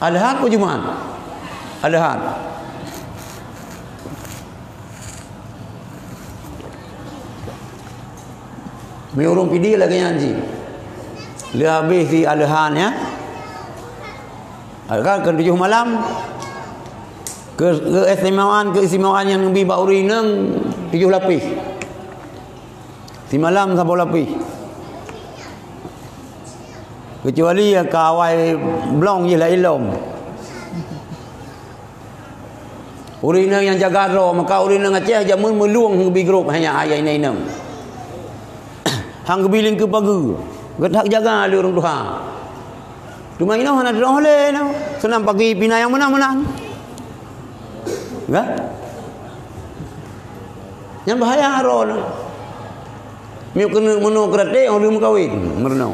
Alahan ke Jumaat? Alahan. Me orang pidi lagi nyanyi. Dia habis di Alahan ya. Kan ke 7 malam keistimewaan yang Nabi Bauri nang 7 lapis. Si malam sampai lapis. Kecuali kawai blong je lah ilom. Urina yang jaga roh, maka urina ngaceh jamun meluang ngebi grup hanya ayah ini enam. Hang gebiling ke pagi. Getak jaga dia orang Tuhan. Cuma ini hana dah oleh no. Senam pagi pina yang menang-menang. Enggak? Yang bahaya roh no. Miu kena meno kerate orang dia kawin, merno.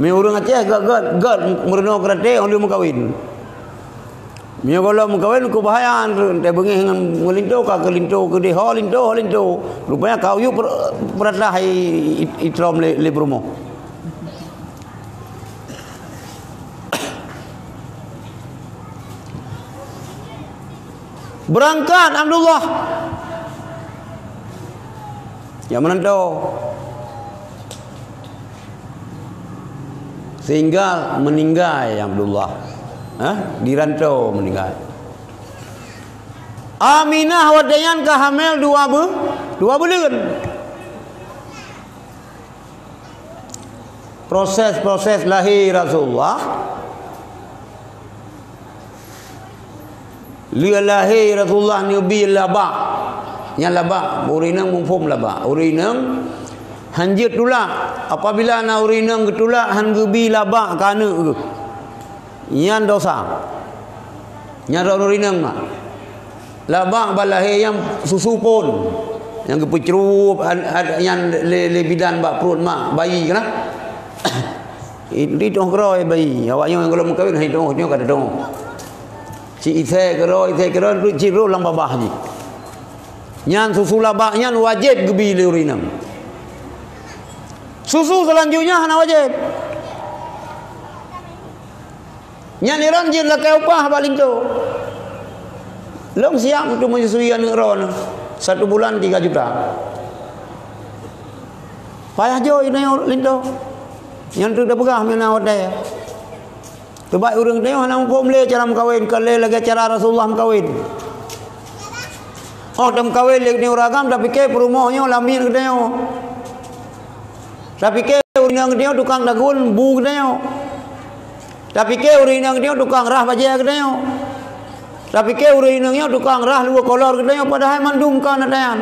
Mi orang Aceh gad merno kerate orang dia kawin. Mi kalau kawin ku bahaya ente bengi dengan melinto ka kelinto ke de holinto. Rupanya kau yu beratlah itrom le bromo. Berangkat Abdullah. Ya menantu. Sehingga meninggal Abdullah. Dirantau meninggal. Aminah wadayan kehamil 2 bulan. Proses lahir Rasulullah. Lahir Rasulullah Nabi labak. Yang labak urinang mumfum labak. Urinang hanjit tulak. Apabila na urinang ketulak han gebi labak kana ke. Yan dosa. Nyara urinang mak. Labak balahir yang susu pun. Yang kepecerup yang le bidan bak perut mak bayi kena. Itu keroi bayi. Awaknya yang kalau mengkawin itu kata dong. Si ise keroi ciro lang babah ni. Nyan susu labak nyan wajib gebi le urinang. Susu selanjutnya hana wajib. Nyan iran jin lah kaya upah paling tu. Long siap untuk menyusui anak ron 1 bulan 3 juta. Payah jo ini linto. Yang tu dah pegah mana hotel. Terbaik orang tengok hana hukum le cara mengkawin, kalau lagi cara Rasulullah mengkawin. Oh, dah mengkawin le ni ragam tapi ke perumahnya lamin ke tengok. Tapi ke urinang dia tukang dagun bu ke tengok. Tapi ke urinang dia tukang rah baja ke tengok. Tapi ke urinangnya tukang rah luar kolor ke tengok padahal mandum kan adayan.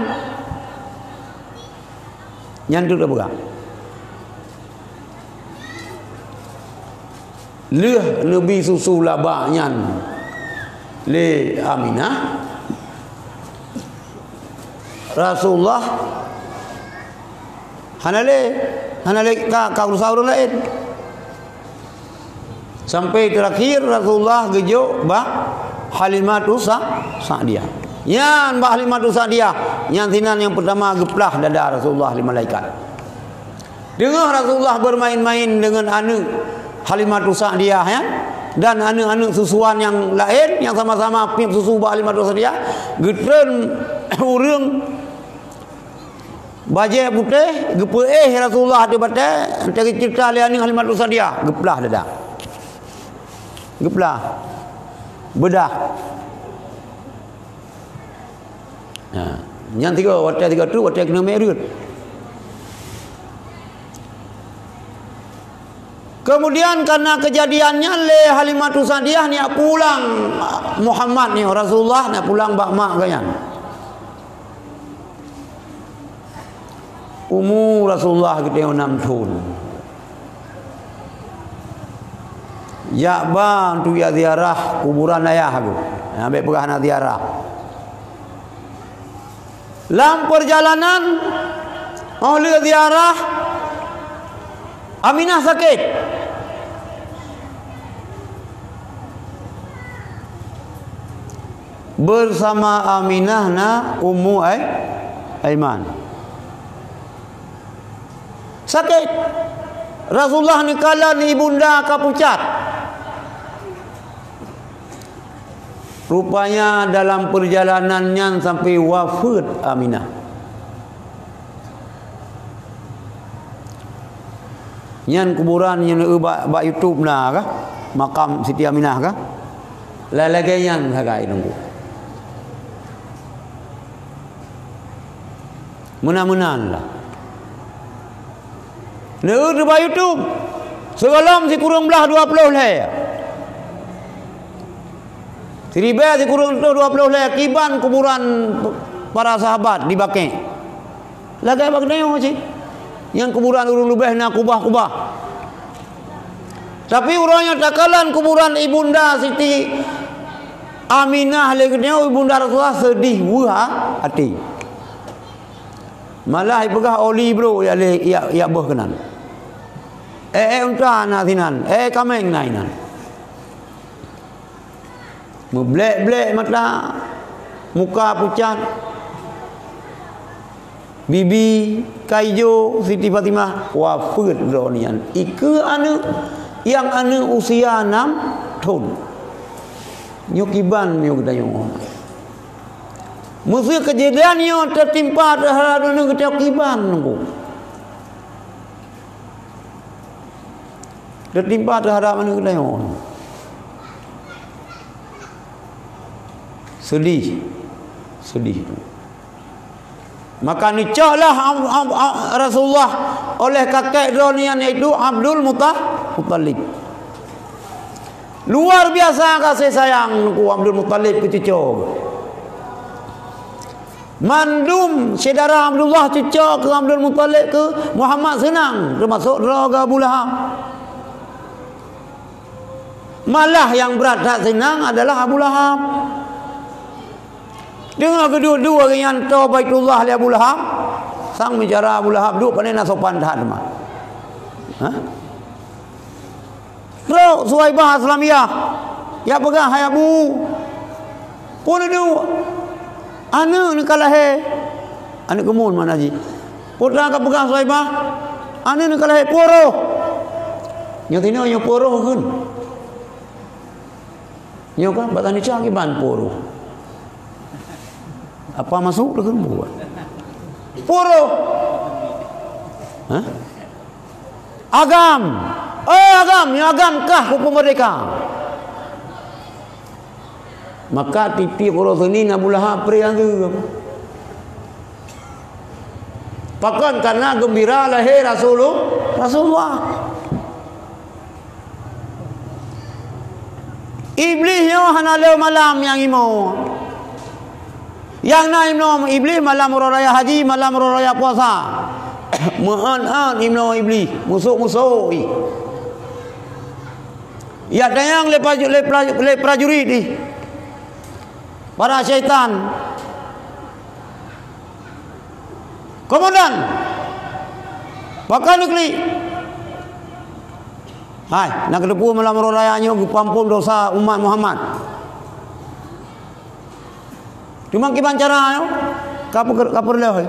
Nyantuk dah pegang. Leuh Nabi susu labak nyan le Aminah. Rasulullah hanale ka urusan orang lain. Sampai terakhir Rasulullah gejo Halimatus Sa'diyah. Yan Halimatus Sa'diyah, yang tinan yang pertama geplah dada Rasulullah li malaikat. Dengar Rasulullah bermain-main dengan anak Halimatus Sa'diyah ya. Dan anak-anak susuan yang lain yang sama-sama piap susu Halimatus Sa'diyah, getreun urang baju putih gepeeh Rasulullah di batai antara cerita li anak Halimatus Sa'diyah, geplah dada. Geplah bedah. Nah, yang tiga tu watai kena merut. Kemudian karena kejadiannya le Halimatus Sa'diyah ni pulang Muhammad ni Rasulullah nak pulang bak mak kayan. Umur Rasulullah kita 6 tahun. Ya bang tu ya ziarah kuburan ayah aku. Ambil perah nak ziarah. Dalam perjalanan oleh ziarah Aminah sakit. Bersama Aminah na Ummu Aiman. Sakit. Rasulullah ni kala ni ibunda kapucat. Rupanya dalam perjalanannya sampai wafat Aminah. Nyan kuburan yang bak YouTube na kah? Makam Siti Aminah kah? Lalagay yan hagay nunggu. Mudah-mudahan lah. Neur di bak YouTube. Segalam si kurang belah 20 leh. Seribu si kurang 20 leh kiban kuburan para sahabat di Baqi'. Lagay bak neo cik. Yang kuburan urung lebih nak kubah-kubah. Tapi urangnya takalan kuburan ibunda Siti Aminah legenya ibunda Rasulullah sedih wah hati. Malah ipegah oli bro ya boh kenan. Unta na sinan. Kameng nainan. Meblek-blek mata. Muka pucat. Bibi Kaijo Siti Fatimah wafat dronian. Ike anu yang anu usia 6 tahun. Nyukiban nyuk dayong. Musuh kejadiannya tertimpa terhadap anu ketakiban nunggu. Tertimpa terhadap anu dayong. Sedih itu. Maka nicahlah Rasulullah oleh kakek dronian itu Abdul Muttalib. Luar biasa kasih sayang ku Abdul Muttalib ke cucu. Mandum saudara Abdullah cucu ke Abdul Muttalib ke Muhammad senang termasuk draga Abu Lahab. Malah yang berat tak senang adalah Abu Lahab. Dengar kedua-dua yang tahu Baitullah li Abu Lahab. Sang bicara Abu Lahab duk pandai nak sopan tahan mah. Bro, Suhaibah Islamiyah. Ya pegang hai Abu. Pun ada. Ana ni kalah he. Ana kemun mana ji. Putra ka pegang Suhaibah. Ana ni kalah he poro. Nya tino nya poro keun. Nya kan batani cang ban poro. Apa masuk dengan buat puro agam agam kah hukum merdeka. Maka titi puro sini Abu Lahab priang tu pakan karena gembira lahir Rasulullah. Iblis yo hanale malam yang imo. Yang naim nom iblis malam raya haji, malam raya puasa. Maan imno iblis, musuh-musuh. Ya dayang le prajurit di. Para syaitan. Komandan, pakai negeri. Hai, nak kedepu malam rayanya pampun dosa umat Muhammad. Cuma kiban cara yo. Kapur leh.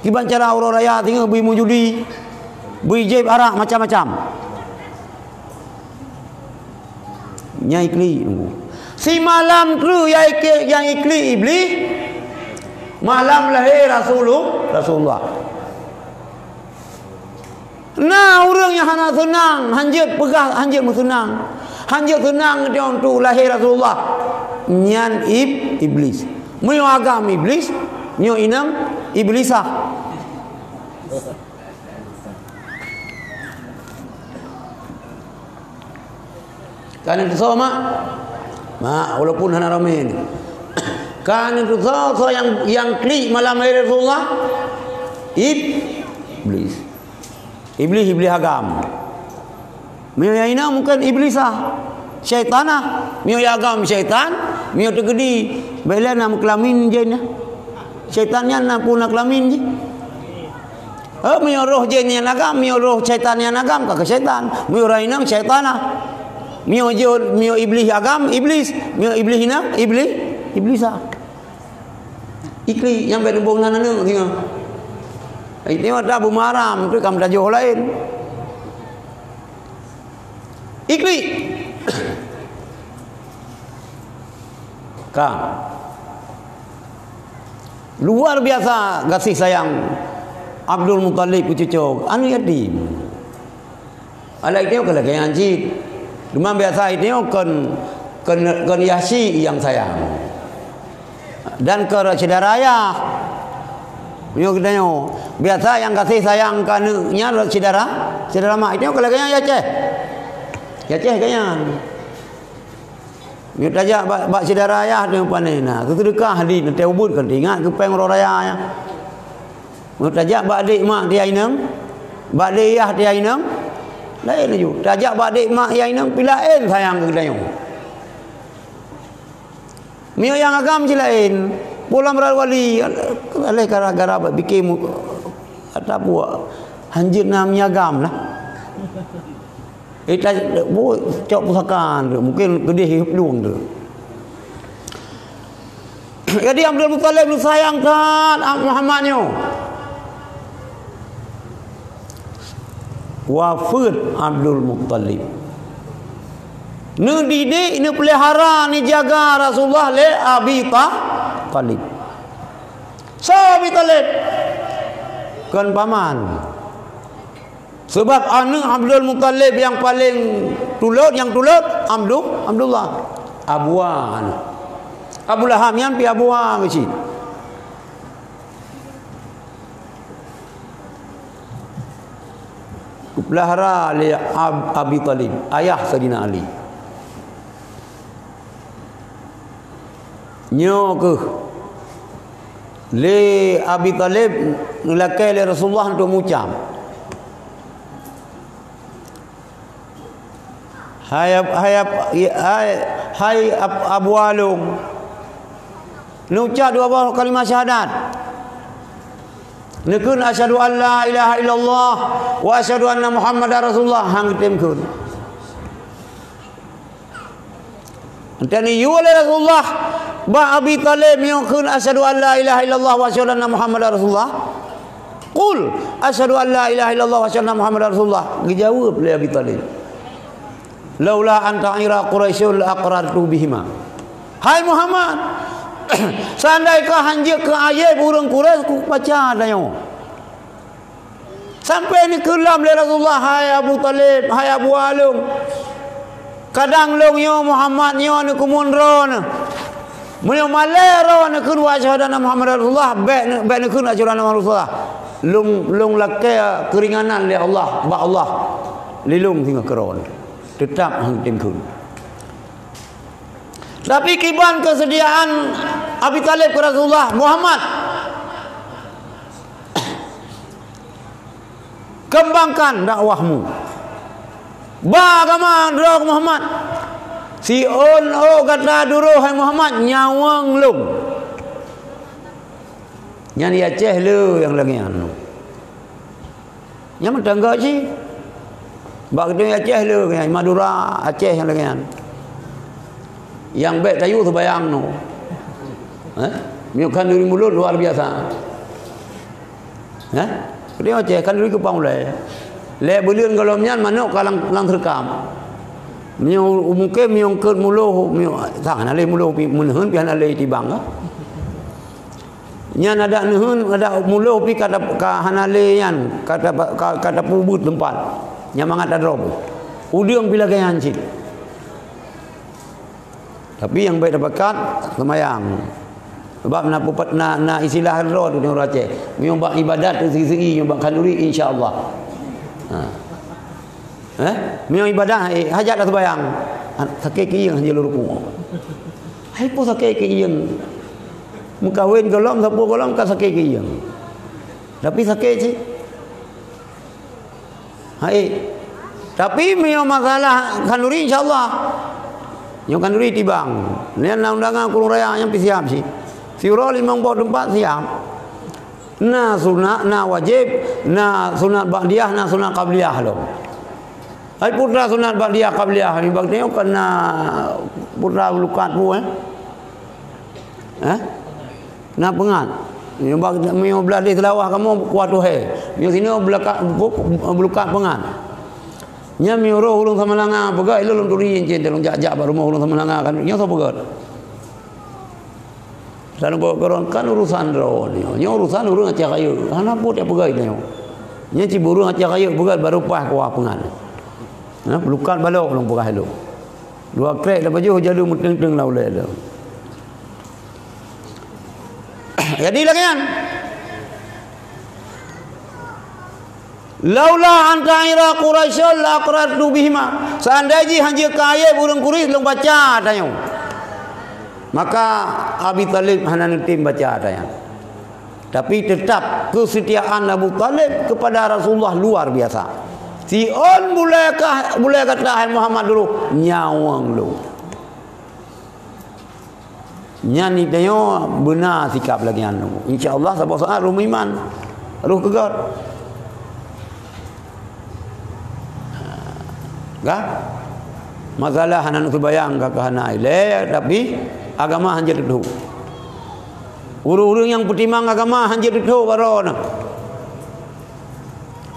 Kiban cara orang raya tinggal bui mujudi, bui jeb arak macam-macam. Nyai ikli. Si malam tu yang ikli iblis. Malam lahir Rasulullah. Nah, orang yang hana senang, hanjit pegah, hanjit senang. Hanjit senang dia untuk lahir Rasulullah. Nyan iblis. Mio agam iblis, mio inam iblisah. Kan itu sama. Walaupun hana ramai ni. Kan itu so yang klik malam lahir Rasulullah iblis agam. Mio yang ina mungkin iblisah, syaitanah. Mio yang agam syaitan, mio tergedi. Bela nam kelamin je na. Syaitannya nak pun nak kelamin je. Mio roh je yang agam, mio roh syaitan yang agam ka syaitan. Mio rainam syaitanah. Mio iblis agam iblis, mio iblis ina iblisah. Ikli yang berhubung dengan nana tengok. Ini ada bumaram tu kamu dah jauh lain. Ikli. Kang. Luar biasa kasih sayang Abdul Muttalib cucu anu yatim. Alai dia kalau kayak anjing. Cuma biasa itu kan Yahsi yang sayang. Dan ke saudara ayah. Biasa yang kasih sayang kannya saudara mak itu kalau kayaknya Yaceh kayaknya. Dia tajak bak saudara ayah dengan panena. Kesedekah di nanti ubud kan ingat ke peng raya ya. Dia tajak bak adik mak dia inang, bak adik ayah dia inang. Lain juga. Tajak bak adik mak dia inang pilain sayang ke dia. Mio yang agam je lain. Bola meral wali. Alih gara-gara bikin ada buat hanjir namanya agam lah. Kita cok pusakan tu. Mungkin gede hidup luang tu. Jadi Abdul Muttalib sayangkan Muhammadnya. Wafat Abdul Muttalib. Ni didik, ni pelihara, ni jaga Rasulullah le Abi Talib. So Abi Talib kan paman. Sebab anak Abdul Muttalib yang paling tulut Abdullah. Abuan. Abu Lahab yang pi abuan kecil. Pelihara le Abi Talib, ayah Sayyidina Ali. Nyo ke le Abi Talib ngelakai le Rasulullah untuk mengucap hai Abu Alung mengucap dua kalimat syahadat. Nekun asyhadu an la ilaha illallah wa asyhadu anna Muhammadar Rasulullah hang temkun. Antani yu oleh Rasulullah ba Abi Talib yakun asyhadu an la ilaha illallah wa asyhadu anna Muhammadar Rasulullah. Qul asyhadu an la ilaha illallah wa asyhadu anna Muhammadar Rasulullah. Dijawab oleh Abi Talib. Laula anta ira Quraisyul aqrartu bihima. Hai Muhammad, seandainya kau hanjir ke ayat burung Quraisy ku baca dayo. Sampai ni kelam le Rasulullah, hai Abu Talib, hai Abu Alung. Kadang long yo Muhammad yo ni kumunron. Munyo malero ni kun wa syahadana Muhammad Rasulullah, baik ni kun ajaran Rasulullah. Long lakai keringanan le Allah, ba Allah. Lilung tinggal keron. Tetap hang tim kun. Tapi kiban kesediaan Abi Talib ke Rasulullah Muhammad, kembangkan dakwahmu. Bagaimana dakwah Muhammad? Si kata dulu hai Muhammad nyawang lung. Yang di Aceh le yang lagi anu. Yang tangga sih. Bak dia Aceh le yang Madura Aceh yang lagi anu. Yang baik tayu sebayang no. Miukan duri mulut luar biasa. Dia Aceh kan duri kepang le. Le bulian kalau nyan manuk kalang lang terkam. Mungkin miung ket muluh miung sangan ale muluh munheun pian ale tibang. Nyan ada nuhun ada muluh pi kata ka hanale yan kata pubut tempat nya mangat adrob udeung pila gayan cik tapi yang baik dapat semayang sebab nak pupat na istilah ro tu orang Aceh nyobak ibadat tu segi-segi nyobak kanduri insyaallah miang ibadah hajat dah sembayang sakit kieu hanya ruku hai po sakit kieu mukawin golong sapu golong ka sakit kieu tapi sakit sih hai tapi miang masalah kanduri insyaallah yang kanduri tibang ni undangan kurung raya yang siap sih siro 5 tempat siap na sunat na wajib na sunat ba'diyah na sunat qabliyah lo hai putra sunat ba'diyah qabliyah ni bang tengok kena putra lukat pu na pengat ni bang mio beladih selawah kamu kuat tu he mio sini belukat pengat nya mio roh ulung sama langa pegai lu turi encen telung jak-jak baru mau ulung sama langa kan nya so pegat dan koron kan urusan ro ni nya urusan urang Aceh kayu ana pun dia pegai tengok nya ciburu Aceh kayu pegat baru pah kuah pengat pelukan balok long pegai lu dua krek dah baju jadu muteng-teng laulai lu jadi lagi kan laula anta ira quraisyul la aqrartu bihima seandainya hanya kaya burung kuris long baca tanya maka Abi Talib hanan tim baca tanya tapi tetap kesetiaan Abu Talib kepada Rasulullah luar biasa si on boleh kata Muhammad dulu nyawang lu nyani tanya benar sikap lagi anu insyaallah sabab saat ruh iman ruh kegar gak masalah hanan terbayang ka hanai le tapi agama hanya duduk urang-urang yang pertimang agama hanya duduk barona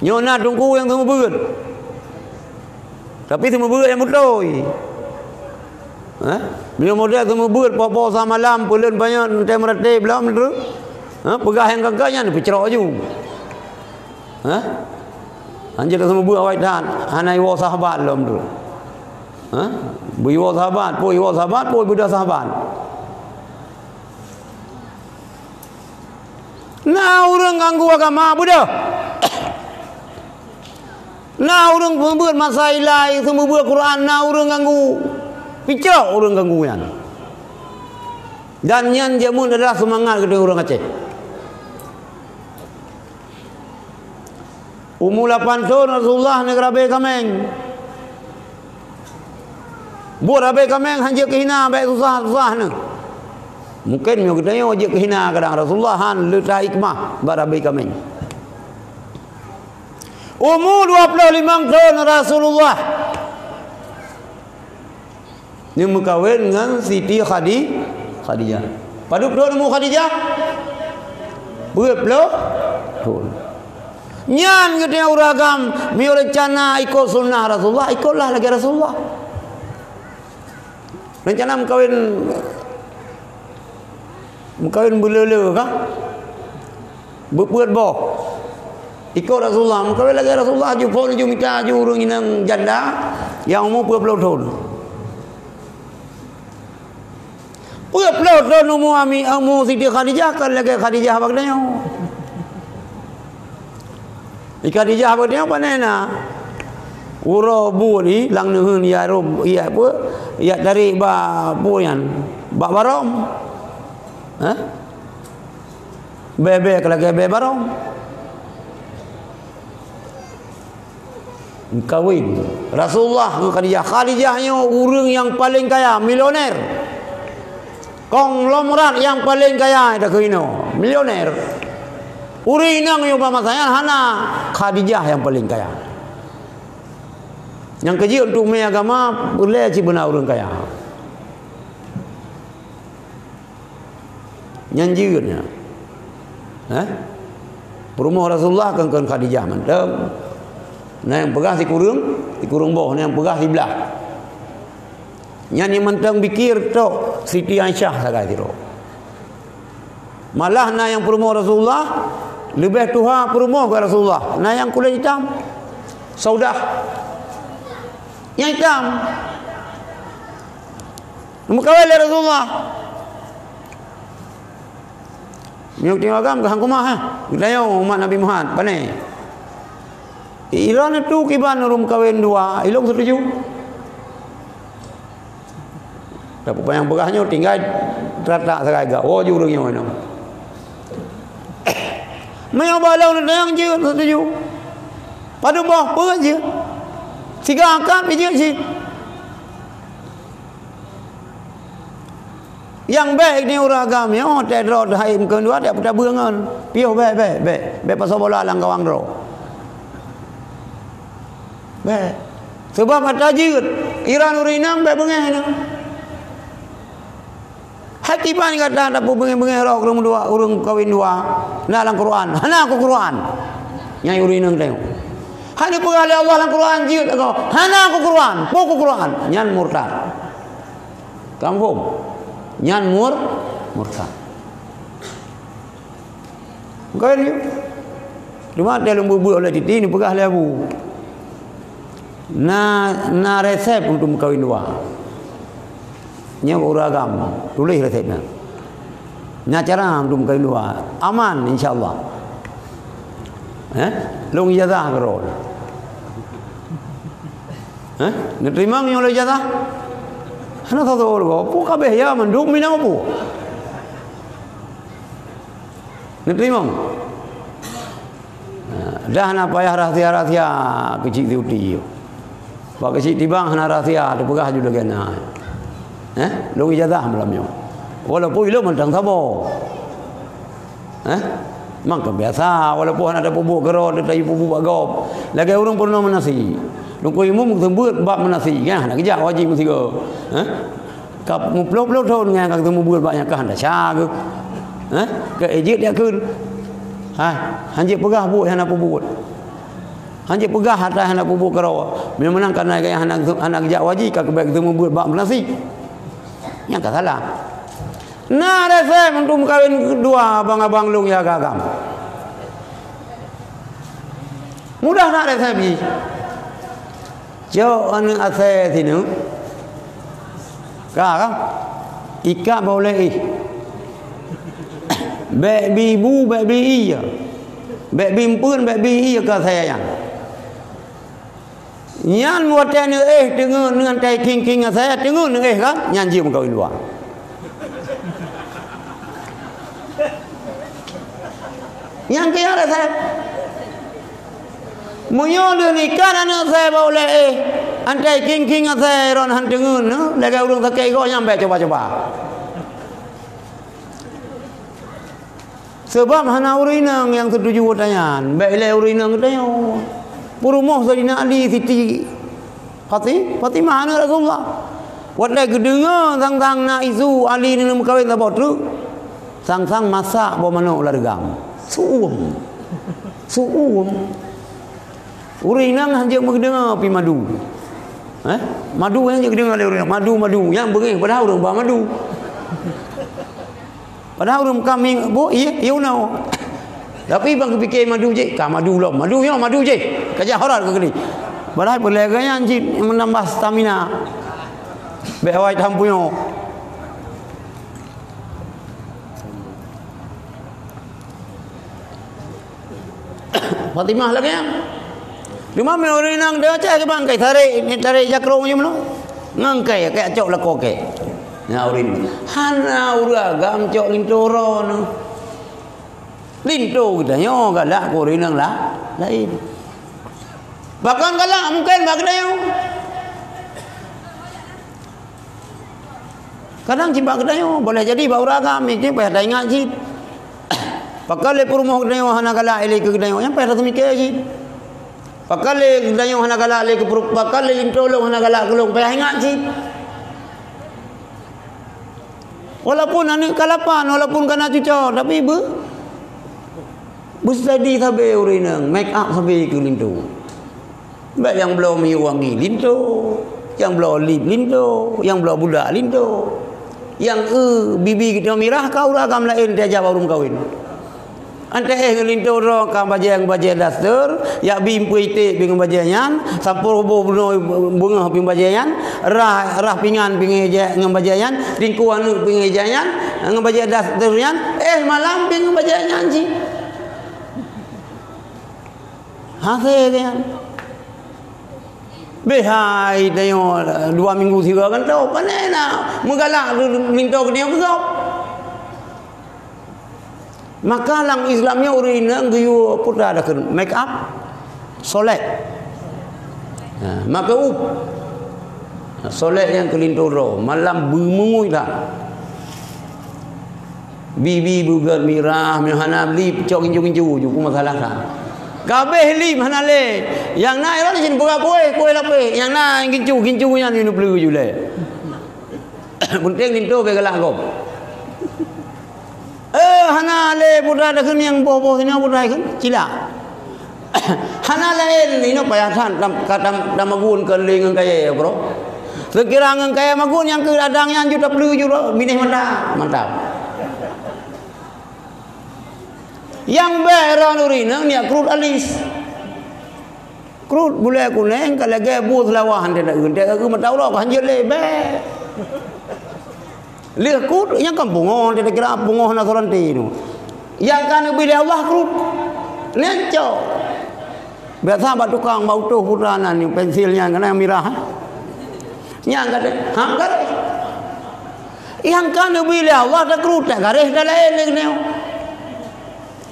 nyona tunggu yang tunggu beut tapi tunggu beut yang betul bila modal tunggu beut popo sama malam pulen banyak tem rate belum tu pegah yang gagahnya ni pecerok ju anjir tunggu beut awak dan hanai wa sahabat belum tu bui wa sahabat poi budak sahabat nah orang ganggu agama budak nah orang membuat masalah itu membuat Quran nah orang ganggu picak orang ganggu yan dan yang jamun adalah semangat kepada orang Aceh umur 8 tahun Rasulullah negara Rabe Kameng buat Rabe Kameng hanya kehina baik susah-susah ni mungkin yang kita yang wajib kehina kadang Rasulullah han letak hikmah buat Rabe Kameng umur 25 tahun Rasulullah ni mengkawin dengan Siti Khadijah. Paduk dah umur Khadijah? Berapa tahun? Nyan kita uragam mi rencana ikut sunnah Rasulullah, ikutlah lagi Rasulullah. Rencana mengkawin belele kah? Berbuat boh. Ikut Rasulullah, mengkawin lagi Rasulullah jumpa ju minta ju urang inang janda yang umur 20 tahun. 20 tahun umur Siti Khadijah kan lagi Khadijah bagdanya. Khadijah bagdanya panena. Urabu ni lang neun ya rob ya apa? Ya dari ba puyan. Ba barom. Bebe lagi bebe barom. Kawin Rasulullah Khadijahnya urang yang paling kaya, milioner. Konglomerat yang paling kaya dah kino, milioner. Urinang yo mama saya hana Khadijah yang paling kaya. Yang kerja untuk mai agama boleh ci benar orang kaya. Nyanjinya. Perumah Rasulullah kan Khadijah mantap. Nah yang pegah di kurung bawah, yang pegah di belah. Yang mentang pikir tok Siti Aisyah sagai tiro. Malah na yang perumah Rasulullah lebih tuha perumah ke Rasulullah. Nah yang kulit hitam Saudah yang hitam mukawal Rasulullah. Miuk tengok agam ke hangkumah kita yo umat Nabi Muhammad pane. Iran itu kiban rum kawin dua, ilong setuju. Dapat yang begahnya tinggal terata sagai oh jurungnya mana. Mayo balau yang je setuju. Pada bawah apa je. Siga angkat je sih. Yang baik ni orang agama oh tedro hai mkeun dua dak putar beungeun. Piuh be pasal bola lang kawang dro. Be. Sebab ada jut Iran urinang be bengeh ni. Hakiban kata ada bengeh roh urang dua urang kawin dua. Na lang Quran. Hana aku Quran. Nyai urinang tengok. Hana pegale Allah lang Quran jut aku. Hana aku Quran. Pokok Quran. Nyan murtad. Kampung. Nyan murtad. Kau ni, cuma dia lembu oleh titi ni pegah lebu. Na resep untuk kawin dua. Nya uragam, tulis resepnya. Nya cara untuk kawin dua, aman insyaallah. Long ijazah berol. Nak terima ni oleh ijazah? Hana tahu orang, apa kabeh ya menduk minang apa? Nak terima? Dah nak payah rahsia kecil diuti. Pak kecil tibang hana rahsia tu pegah juga kena. Long ijazah malamnya. Walaupun ilo mentang sabo. Mangka biasa walaupun ada pupuk gerot ada pupuk bagop. Lagi orang pernah menasi. Lungku imum tembut bab menasi kan nak kerja wajib mesti ke. Kap muplop-plop tahun dengan kak temu buat banyak kah dah sya ke. Ke ejek dia kun. Hanjik pegah buat hana pupuk. Hanjik pegah atas hana pupuk gerot. Memang kan nak anak kerja wajib kak baik temu buat bab menasi. Yang tak salah. Nah ada saya untuk kawin kedua abang-abang lung ya gagam. Mudah nak ada saya pergi. Jauh anu asal sini. Kan? Ikat boleh baby bu baby iya. Baby pun baby iya ke saya yang. Nyan muatan dengan tai king saya dengar kan nyan jiu kawin dua. Yang kaya ada saya. Munyo ni kan anak saya boleh antai king saya ron han dengun lega urung sakai go nyampe coba-coba. Sebab hana urinang yang setuju pertanyaan. Baik le urinang tanya. Purumuh Sayyidina Ali Siti Fatimah anak Rasulullah. Wadai kedengar sang-sang nak isu Ali ni nak kahwin tak botruk. Sang-sang masak bawa manuk largam. Suum. Urinang hanya mendengar pi madu. Madu yang dengar le urinang. Madu yang bengih padahal orang bawa madu. Padahal orang kami bu you know. Tapi bang fikir madu je, ka madu lo. Madu je. Kerja horor ke kini. Padahal boleh gaya anjing menambah stamina. Bewai tampuyo. Fatimah lagi yang. Cuma menurinang dia cak ke bangkai tarik jakrong je melo. Ngangkai kayak cok leko ke. Ya urin. Hana uragam cok lintoro no. Linto kita nyo galak ko rinang lain. Bahkan galak mungkin bagdayo. Kadang cibak kedayo boleh jadi bau ragam ini payah dah ingat cip. Pakale rumah kedayo hana galak ele ke kedayo yang pada mikir sih. Pakale kedayo hana galak ele ke pakale intolong hana galak kelong payah ingat sih. Walaupun anak kalapan, walaupun kana cucok, tapi bersedih sabe urinang, make up sabe ke lintu. Baik yang belum wangi lintu, yang belum lip lintu, yang belum budak lintu. Yang bibi kita mirah kau ragam lain dia jawab urung kawin. Ante ngelintu ro kam bajang dasar, ya bim puite bingung bajangan, sampur bono bunga bim bajangan, rah pingan pingeja ngam bajangan, dingku anu pingejangan, ngam bajang dasarnya, malam bingung bajangan sih. Hasilnya behai tayo 2 minggu 3 kan tau panena menggalak minta ke dia besok. Maka lang Islamnya urina ngiyu putra ada make up soleh. Maka soleh yang kelinturo malam bumungui lah. Bibi bukan mirah mihana beli cok inju ju masalah kan. Kabeh li mana le yang na ira sin buka kue lape yang na gincu nya ni perlu jule. Bunting linto be galak gom. Hana le putra dah kun yang boh ni putra kan cila. Hana lain ni no payasan katam magun ke ling kaya bro. Sekira ngang kaya magun yang ke ladang yang juta perlu juro binih mantap. Yang beran urinang ni krut alis. Krut boleh kuning kalau gebu selawahan dia nak dia aku tahu lah kan je lebe. Lihat krut yang kan bungo dia kira bungo nak soranti tu. Yang kan bila Allah krut nenco. Biasa bat tukang bau tu putaran ni pensilnya kena mirah. Yang kata garis. Yang kan bila Allah dah krut dah garis dah lain ni.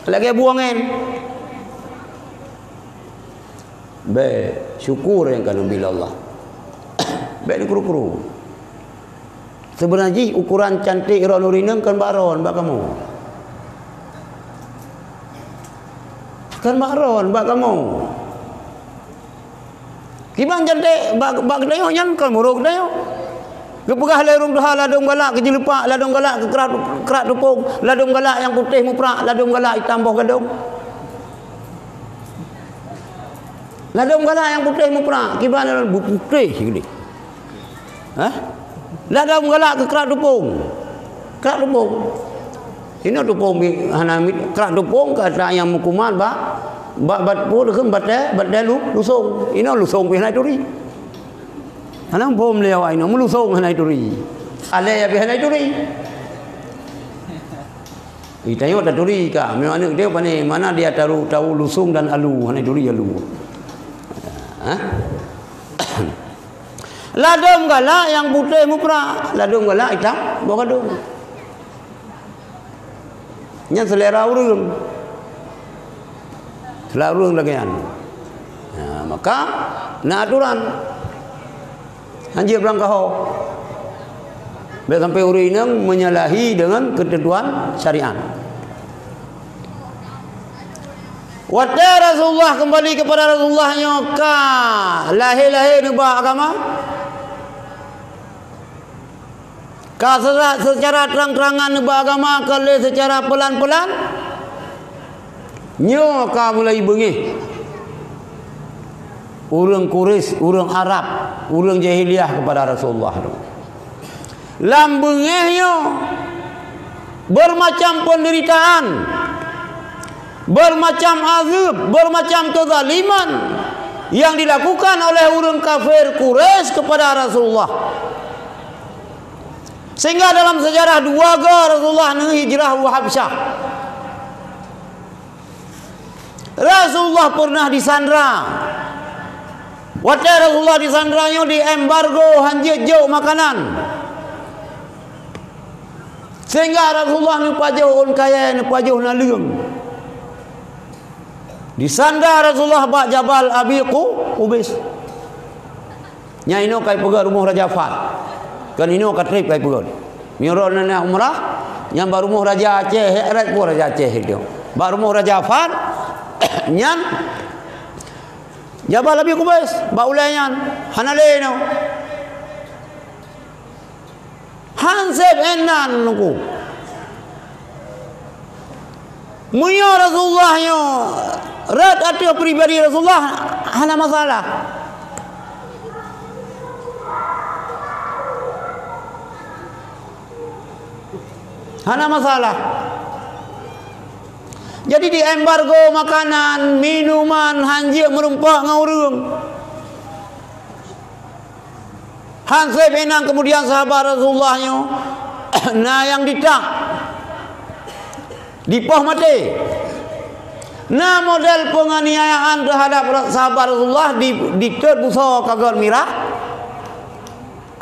Lagi buangin. Syukur yang kena bila Allah. Baik kuru-kuru. Sebenarnya ukuran cantik ron urinang kan baron bak kamu. Kan baron bak kamu. Kibang cantik bak dayo yang kan muruk dayo. Kepegah lerung dah ladung galak ke jelepak, ladung galak ke kerat tupung, ladung galak yang putih muprak, ladung galak hitam bawah gadung. Ladung galak yang putih muprak, kibana putih gini. Ladung galak ke kerat tupung. Kerat tupung. Ini tupung hanamit kerat tupung kata yang mukuman bat pun dekem bat lusung. Ini lusung pi naik turi. Anang bom leo ai no melusong hanai turi. Ale ya hanai turi. Itayo ada turi ka. Memang dia pane mana dia tahu lusung dan alu hanai turi alu. Ladung galak yang putih muprak, ladung galak hitam bawa gadung. Nya selera urang. Selera urang lagian. Maka na aturan anjir berangkau. Baik sampai urinang menyalahi dengan ketentuan syariat. Wata Rasulullah kembali kepada Rasulullahnya ka lahir nubah agama. Ka secara terang-terangan nubah agama kalau secara pelan-pelan nyo ka mulai bengih. Urang Quraisy, urang Arab, urang jahiliyah kepada Rasulullah. Lambengnya bermacam penderitaan, bermacam azab, bermacam kezaliman yang dilakukan oleh urang kafir Quraisy kepada Rasulullah. Sehingga dalam sejarah dua Rasulullah hijrah wa Habsyah. Rasulullah pernah disandra. Waktu Rasulullah disandranya di embargo hanjit jauh makanan. Sehingga Rasulullah ni pajuh kaya ni pajuh na leung. Disandar Rasulullah bak Jabal Abi Qubais. Nya ino kai pegang rumah Raja Fat. Kan ino ka trip kai pegang. Miron na umrah yang baru rumah Raja Aceh, heret pun Raja Aceh itu. Ba rumah Raja Afan nyan Jabal Abi Qubais ba ulai nyan hanaleno Hansep enan nuku Munyo Rasulullah yo rat atau pribadi Rasulullah hana masalah. Hana masalah. Jadi di embargo makanan, minuman, hanjir merumpak ngaurung. Hansep enang kemudian sahabat Rasulullah yo nah yang ditak dipoh mati. Nah model penganiayaan terhadap sahabat Rasulullah diterbusa kagal mirah.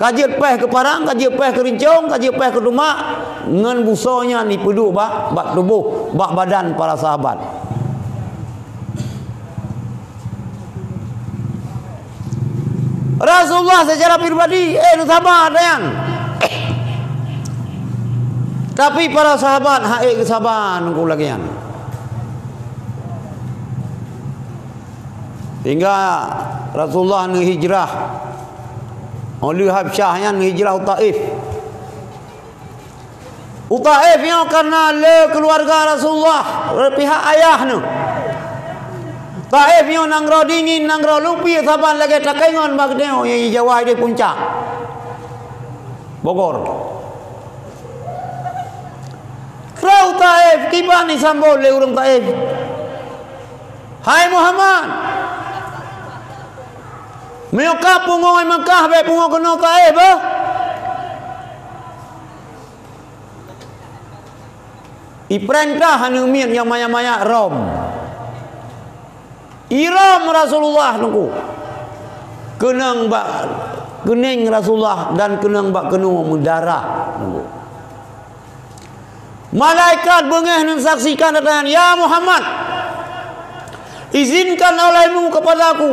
Kajian peh ke parang, kajian peh ke rincong, kajian peh ke rumah. Ngan busonya ni peduk bak tubuh, bak badan para sahabat. Rasulullah secara pribadi, nu sabar dayan. Tapi para sahabat hae kesabaran ku lagian. Hingga Rasulullah nu hijrah oleh Habsyah yang hijrah Taif. Taif yang karena le keluarga Rasulullah pihak ayah nu. Taif yang nanggro dingin, nanggro lupi saban lagi takengon bagdeo yang Jawa di puncak. Bogor. Rau Taif kibani sambol le urang Taif. Hai Muhammad. Meo kapung oi Mekah be pungo kena Taif bah. Iperintah hanu min yang maya-maya Rom. Iram Rasulullah nungku. Kenang bak kening Rasulullah dan kenang bak kenu mendarah nungku. Malaikat bengeh mensaksikan datang, ya Muhammad, izinkan olehmu kepadaku.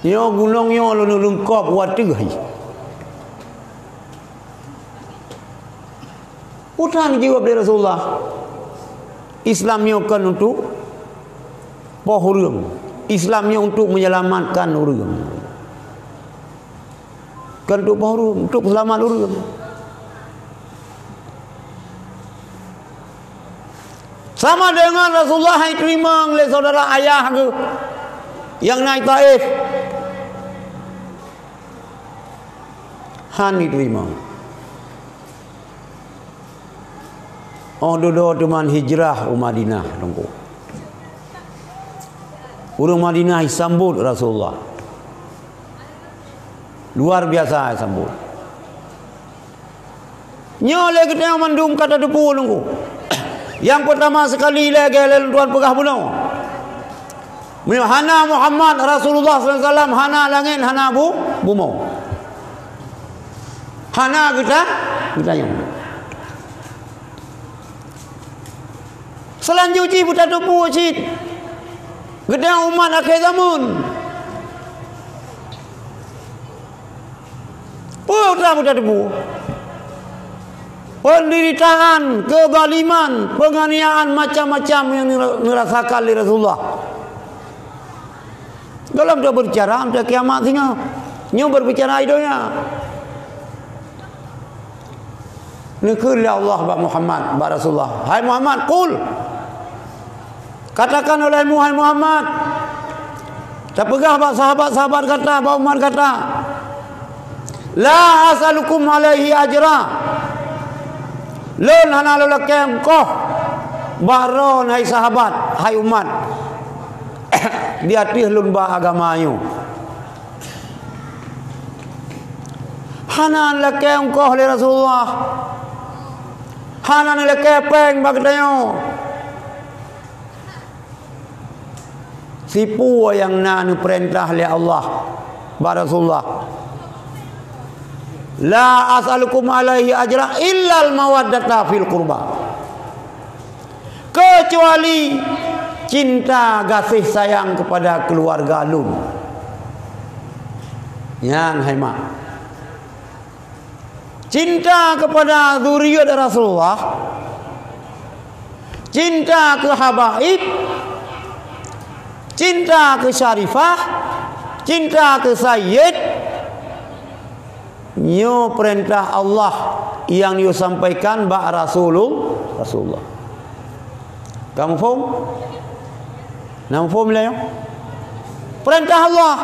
Yo gunung yo lu lengkap wategai. Utan jawab dari Rasulullah. Islamnya kan untuk pohurung. Islamnya untuk menyelamatkan urang. Kan untuk pohurung, untuk selamat urang. Sama dengan Rasulullah yang terima oleh saudara ayah ke yang naik Taif. Han diterima. Oh dodo teman hijrah Madinah tunggu. Urang Madinah sambut Rasulullah. Luar biasa sambut. Nyole kita mandum kata depu tunggu. Yang pertama sekali lagi tuan pegah bunuh. Hana Muhammad Rasulullah SAW, hana langit, hana bumi. Hana kita yang. Selanjutnya kita tupu cit. Gedang umat akhir zaman. Putra kita tupu. Penderitaan, kezaliman, penganiayaan macam-macam yang dirasakan oleh Rasulullah. Dalam dia berbicara, dia kiamat singa. Nyo berbicara idonya. Nikul ya Allah ba Muhammad ba Rasulullah. Hai Muhammad, qul. Katakan olehmu hai Muhammad. Tapegah ba sahabat-sahabat kata, ba Umar kata. La asalukum alaihi ajra. Lon hana lolakem koh baron hai sahabat hai umat dia tih lun ba agamayu hana lakem koh le Rasulullah hana lekepeng bagdayo sipu yang nanu perintah le Allah ba Rasulullah. La as'alukum alaihi ajra illa al-mawaddata fil qurba. Kecuali cinta kasih sayang kepada keluarga lun. Yang hemat. Cinta kepada zuriat Rasulullah cinta ke habaib, cinta ke syarifah, cinta ke sayyid, nyo perintah Allah yang disampaikan ba Rasulullah. Kamu faham? Kamu faham lah ya? Perintah Allah.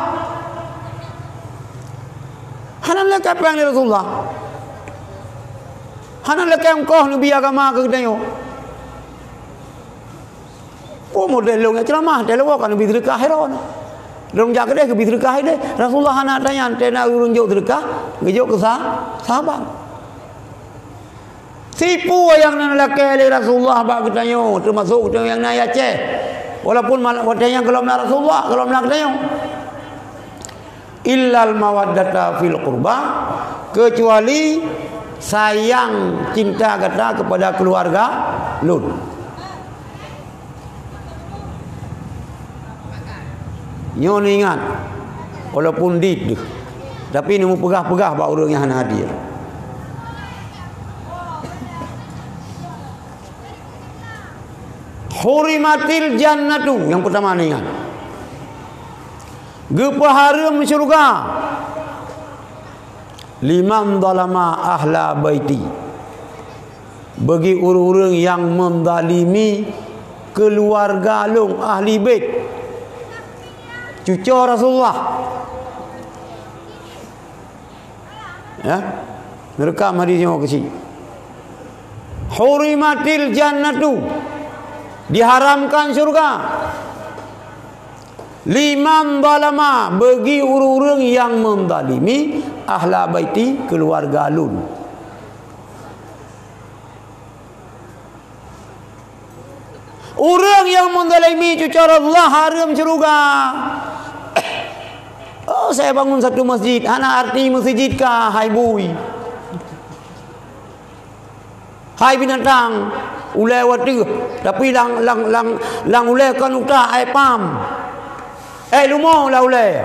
Hanan lekat apa yang Rasulullah? Hanan lekat engkau nabi agama ke kita yo? Oh model lo ceramah, dia lawa kan nabi sedekah heron. Dong jaga dia ke sedekah dia. Rasulullah anak tanya antena urun jauh sedekah, ngejauh ke sahabat. Sipu yang nak lekat Rasulullah bak kita yo, termasuk kita yang nak Aceh. Walaupun yang kalau nak Rasulullah, kalau nak kita yo. Illal mawaddata fil qurba, kecuali sayang cinta kata kepada keluarga lun. Nyo ni ingat walaupun dit tapi nemu pegah-pegah bak orang yang hadir. Hurimatil jannatu, yang pertama ni ingat. Gepaharam syurga liman zalama ahla baiti, bagi orang-orang yang menzalimi keluarga long ahli bait cucu Rasulullah. Ya, merekam hadis yang kecil. Hurimatil jannatu, diharamkan syurga liman zalama, bagi orang-orang yang menzalimi ahla baiti, keluarga lun. Orang yang menzalimi cucu Rasulullah haram syurga. Oh, saya bangun satu masjid, ana arti masjid kah hai bui, hai binatang ulai watu, tapi lang ulai kan uta ai pam. Lumau lah ulai.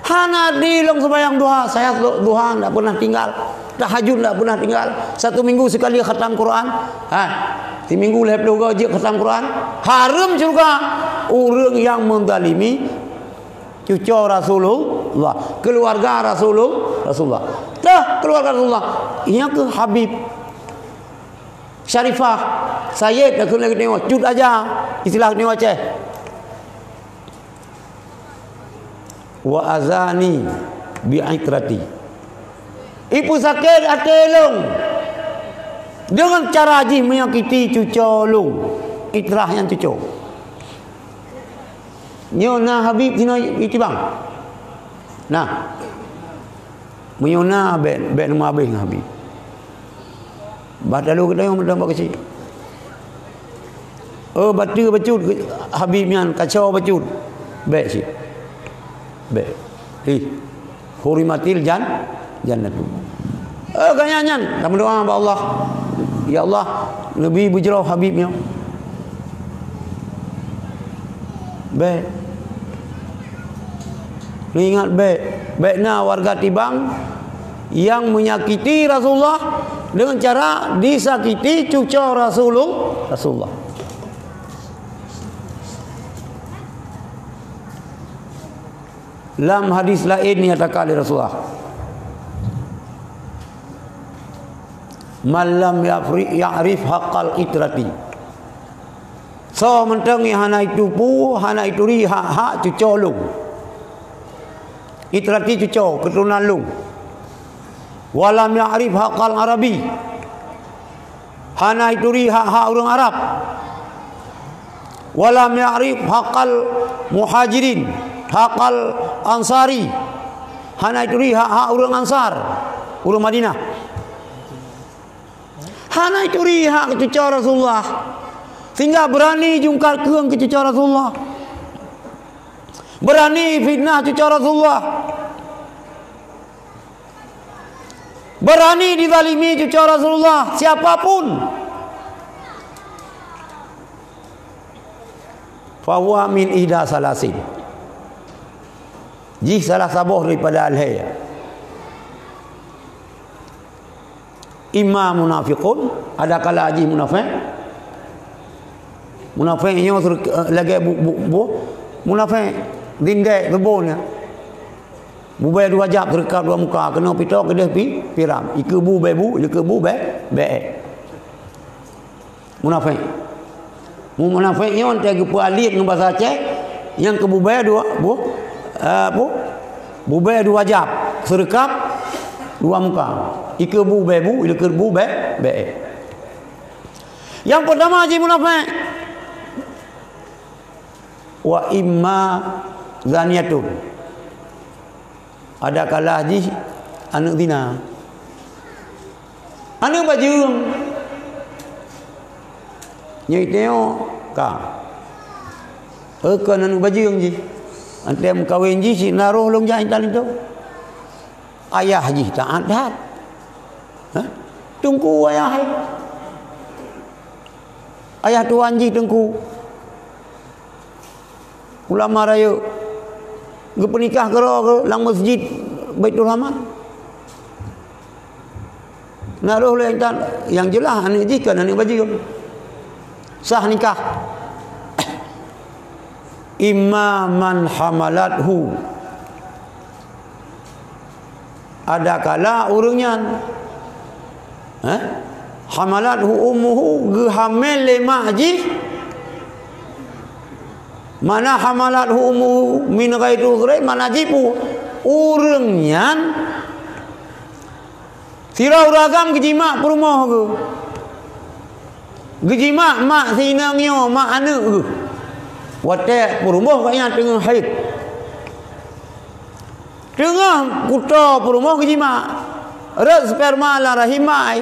Hana di long sembahyang duha, saya duha tak pernah tinggal, tahajud tak pernah tinggal. Satu minggu sekali khatam Quran. Di minggu lep logo je khatam Quran. Haram juga orang yang menzalimi cucu Rasulullah, keluarga Rasulullah. Dah keluarga Rasulullah. Ia ke Habib, Syarifah, Sayyid dah kena tengok, cut aja istilah tengok Aceh. Wa azani bi'itrati, ibu sakit atelung dengan cara haji menyakiti cucu long, itrah yang cucu nyona Habib sino itibang nah menyona bet nama habis Habib badalu kita yang mendang kecil. Oh batu bacut Habib yang kacau bacut bet sih. Hurimatil jannatu. Ganyanyan kita berdoa kepada Allah, ya Allah lebih berjerau Habibnya. Baik. Ingat baiknya warga Tibang yang menyakiti Rasulullah dengan cara disakiti cucu Rasulullah. Dalam hadis lain nyatakan oleh Rasulullah, malam ya'rif haqqal itrati, so mentengi hana itu pu hana itu ri hak cucu lu itrati cucu keturunan lu, walam ya'rif haqqal arabi, hana itu ri hak orang Arab, walam ya'rif haqqal muhajirin, hakal ansari, hana itu hak orang Ansar, orang Madinah. Hana itu hak cucu Rasulullah, sehingga berani jungkar keung ke cucu Rasulullah, berani fitnah cucu Rasulullah, berani dizalimi cucu Rasulullah siapapun. Fahuwa min ihda salasin, jih salah sabuh daripada al-hayya. Imma munafiqun, ada kala jih munafik, Munafiknya lagi munafik dindek kebunnya. Bubai dua jab terdekat dua muka kena pita kedah piram. Ika bu bebu, ika bu be. Munafik. Munafiknya onte ke alit dengan bahasa Aceh yang ke bubai dua bubai dua jab terdekat dua muka. Ika bu bebu, ika bu be. Yang pertama haji munafik. Wa imma zaniyatun. Ada kalah haji anak zina. Anak bajung. Nyai tengok ka. Kan anak bajung ji. Antem kawin ji si naruh long jain tali tu. Ayah ji tak ada. Tunggu ayah. Ayah tuan ji tunggu. Ulama raya ke penikah ke lang masjid Baitul Rahman. Naruh yang jelas anak ji kan anak baju. Sah nikah. Imma man hamalathu. Ada kala urungan. Hamalathu ummuhu gehamil lima haji. Mana hamalathu ummuhu min ghairi uzri mana jipu urungan. Sirau ragam gejima perumah ke. Gejima mak sinangnya mak anak ke. Watak perumah kaya tengah haid. Tengah kuta perumah gejima. Red sperma la rahimai.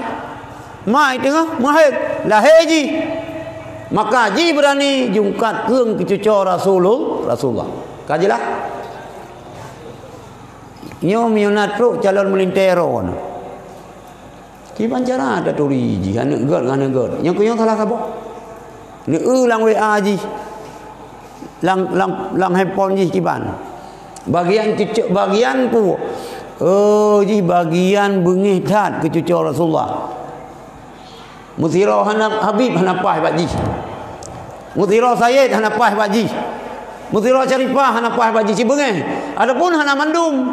Mai tengah mahid lahir ji. Maka ji berani jungkat keung ke cucu Rasulullah. Kajilah. Nyom yunatruk calon melintero. Kiban cara ada turi ji anak god. Yang kuyang salah sabo. Ni lang WA ji. Lang handphone ji kiban. Bagian cucu bagian pu. Oh ji bagian bengih tat ke cucu Rasulullah. Muthira Habib hanapah baji. Muthira Sayyid hanapah baji. Muthira Syarifah hanapah baji si bengeh. Adapun hana mandum.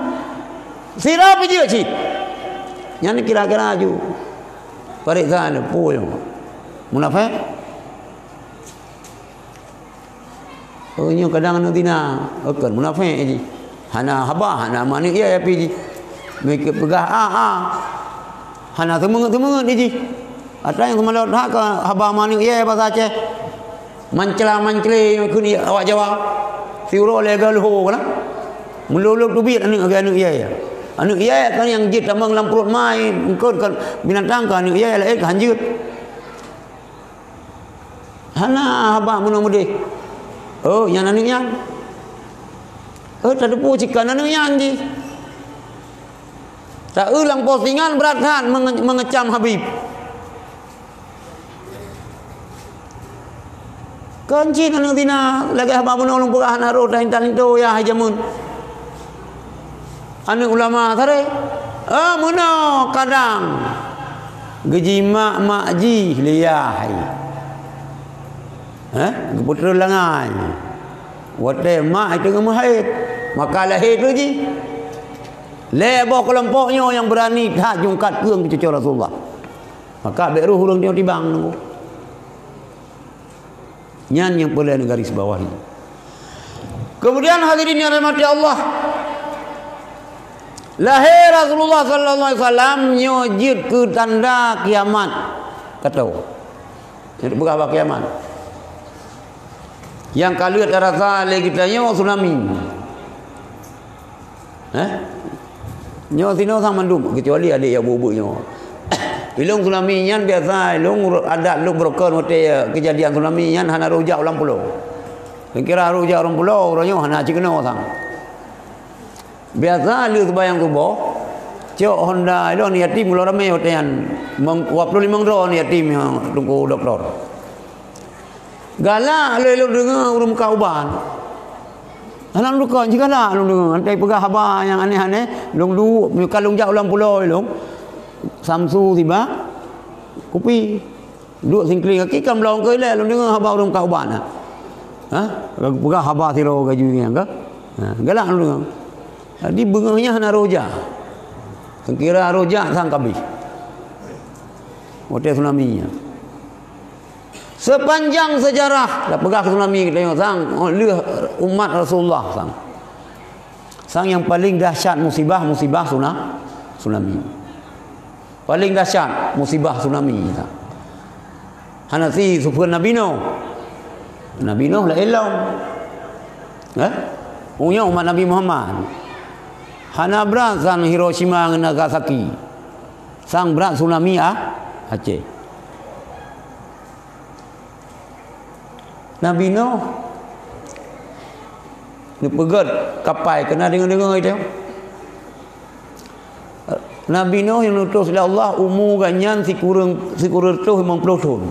Sirap je cik. Yang ni kira-kira aju. Parik sana pul. Munafik. Oh nyo kadang anu tina. Akan munafik je. Hana habah hana manik ya api je. Mereka pegah hana temengut je. Ada yang semalam hak ke habah manik ya bahasa Aceh. Mancela kuni awak Jawa. Siuro legal ho kana. Mululuk tubit anu ya. Anu iya kan yang jit tamang lam perut mai engkau kan binatang kan anu iya lain hanjut. Hana habah mudah-mudah. Oh yang anu yang. Tak ada pujikan anu yang ji. Tak ulang postingan berathan mengecam Habib. Kanci anu tina lagi habah menolong pegah naruh dah intan itu ya hajamun. Anak ulama tadi, mana kadang gejima makji liyai, keputra langai, wate mak itu ngemahit, maka lahir tu ji, lebih kelompoknya yang berani tak jungkat keung ke cucu Rasulullah, maka beruh hurung dia tibang nunggu, nyan yang boleh garis bawahi. Kemudian hadirin yang dirahmati Allah. Lahir Rasulullah sallallahu alaihi wasallam nyojit ke tanda kiamat. Kata. Itu berapa kiamat? Yang kalau terasa lagi kita nyo tsunami. Nyo sino sang mandum kecuali adik yang bubuk nyo. Ilung tsunami nyan biasa ilung ada lu broken hotel kejadian tsunami nyan hana rujak ulang pulau. Kira rujak ulang pulau orangnya hana cikno sang. Biasa lu sebayang tubuh. Cok Honda itu ni yatim mula ramai hotelan. 25 ro ni yatim yang tunggu doktor. Galak lu dengar urung kauban. Anak lu kan juga lah lu dengar. Antai pegah haba yang aneh-aneh. Kalung jak ulang pulau lu. Samsu tiba. Kopi. Duk singkling kaki kan belong ke le lu dengar haba urang ka uban ha. Ha? Pegah haba tiro gaju yang ke? Ha, galak lu. Di bengahnya hana roja. Kira roja sang kabih. Hotel tsunami nya. Sepanjang sejarah dah pegah tsunami kita tengok sang umat Rasulullah sang. Sang yang paling dahsyat musibah tsunami. Paling dahsyat musibah tsunami sang. Hanasi sufur Nabi Nuh. Nabi Nuh lah elong. Punya umat Nabi Muhammad. Hana berat sang Hiroshima dan Nagasaki. Sang berat tsunami Aceh. Nabi Nuh ni pegat kapal kena dengar-dengar itu. Nabi Nuh yang diutus oleh Allah umur ganyan si kurang tu 50 tahun.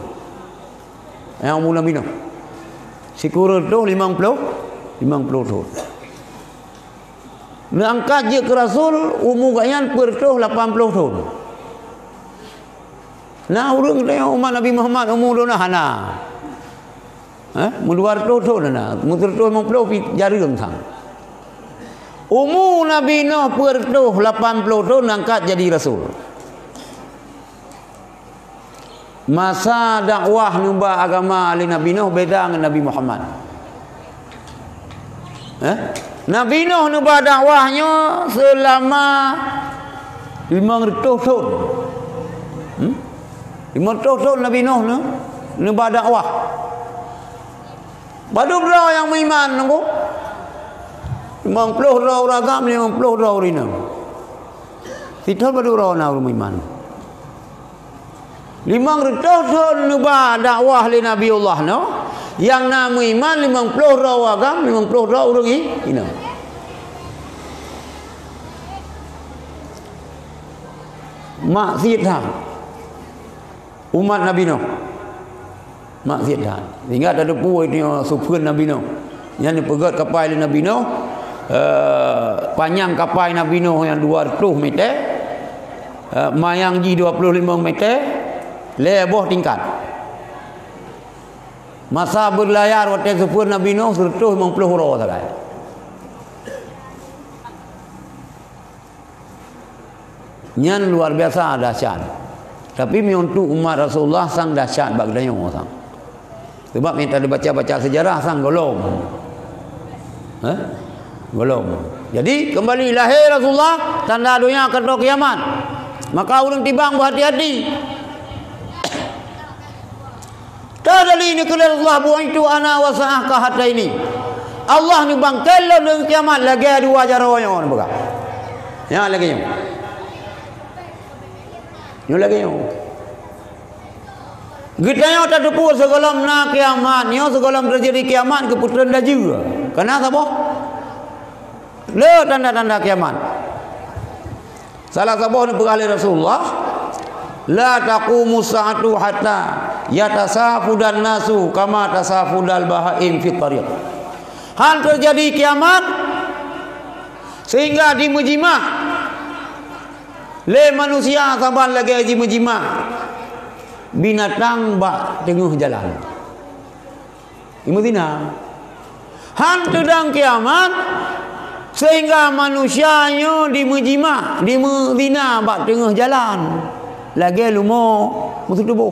Yang umur Nabi Nuh. Si kurang tu 50 tahun. Angkat je ke Rasul umur ganyan pertuh 80 tahun. Nah urang tengok umat Nabi Muhammad umur dona hana. Muluar tahun dah. Mutur 50 jaring sang. Umur Nabi Nuh pertuh 80 tahun angkat jadi Rasul. Masa dakwah nubah agama ali Nabi Nuh beda dengan Nabi Muhammad. Nabi Nuh nubah dakwahnya selama 500 tahun. 500 tahun Nabi Nuh nubah dakwah. Badu berapa yang beriman nunggu? 50 orang agam, 50 orang rina. Kita badu berapa nak beriman? 500 tahun nubah dakwah li Nabi Allah no. Yang nama iman 50 orang agam, 50 orang ini. Maksiat umat Nabi Nuh. Maksiat ingat ada puai ni sufun Nabi Nuh. Yang dipegat kapal Nabi Nuh. Panjang kapal Nabi Nuh yang 200 meter. Mayang ji 25 meter. Lebar tingkat. Masa berlayar waktu sufun Nabi Nuh 150 orang sahaja. Yang luar biasa dahsyat. Tapi untuk umat Rasulullah sang dahsyat bagdanya sang. Sebab minta dibaca-baca sejarah sang golong. Golong. Jadi kembali lahir Rasulullah tanda dunia akan kiamat. Maka orang tibang berhati-hati. Tadali ni kala Allah buaitu ana wa sa'ah ka hatta ini. Allah ni bangkel dengan kiamat lagi dua jarawanya orang buka. Ya lagi yang. Yo lagi yo. Gitanya tak depu segolam na kiamat, yo segolam terjadi kiamat keputusan dah juga. Kenapa apa? Le tanda-tanda kiamat. Salah satu ni pengalih Rasulullah, la taqumu sa'atu hatta yatasafudan nasu kama tasafudal bahaim fi tariq. Hal terjadi kiamat sehingga di mujimah le manusia saban lagi haji menjimak binatang bak tengah jalan. Imutina han sedang kiamat sehingga manusianya di menjimak di Medina bak tengah jalan lagi lumo musuh tubuh.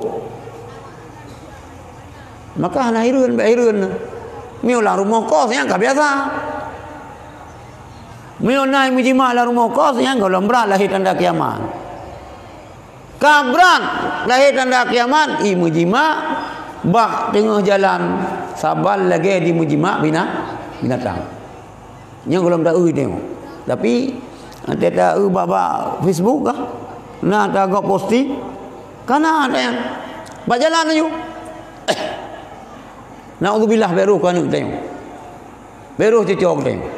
Maka lahirun bairun miulah rumah kos yang tak biasa. Menyonai menjimak lah rumah kos yang kalau berat lahir tanda kiamat. Kabrat lahir tanda kiamat i menjimak bak tengah jalan sabar lagi di menjimak binatang. Yang kalau tak tengok. Tapi ada tak bab Facebook kah? Nah tak agak posting. Karena ada yang berjalan aja. Na'udzubillah beruh kan tengok. Beruh cocok tengok.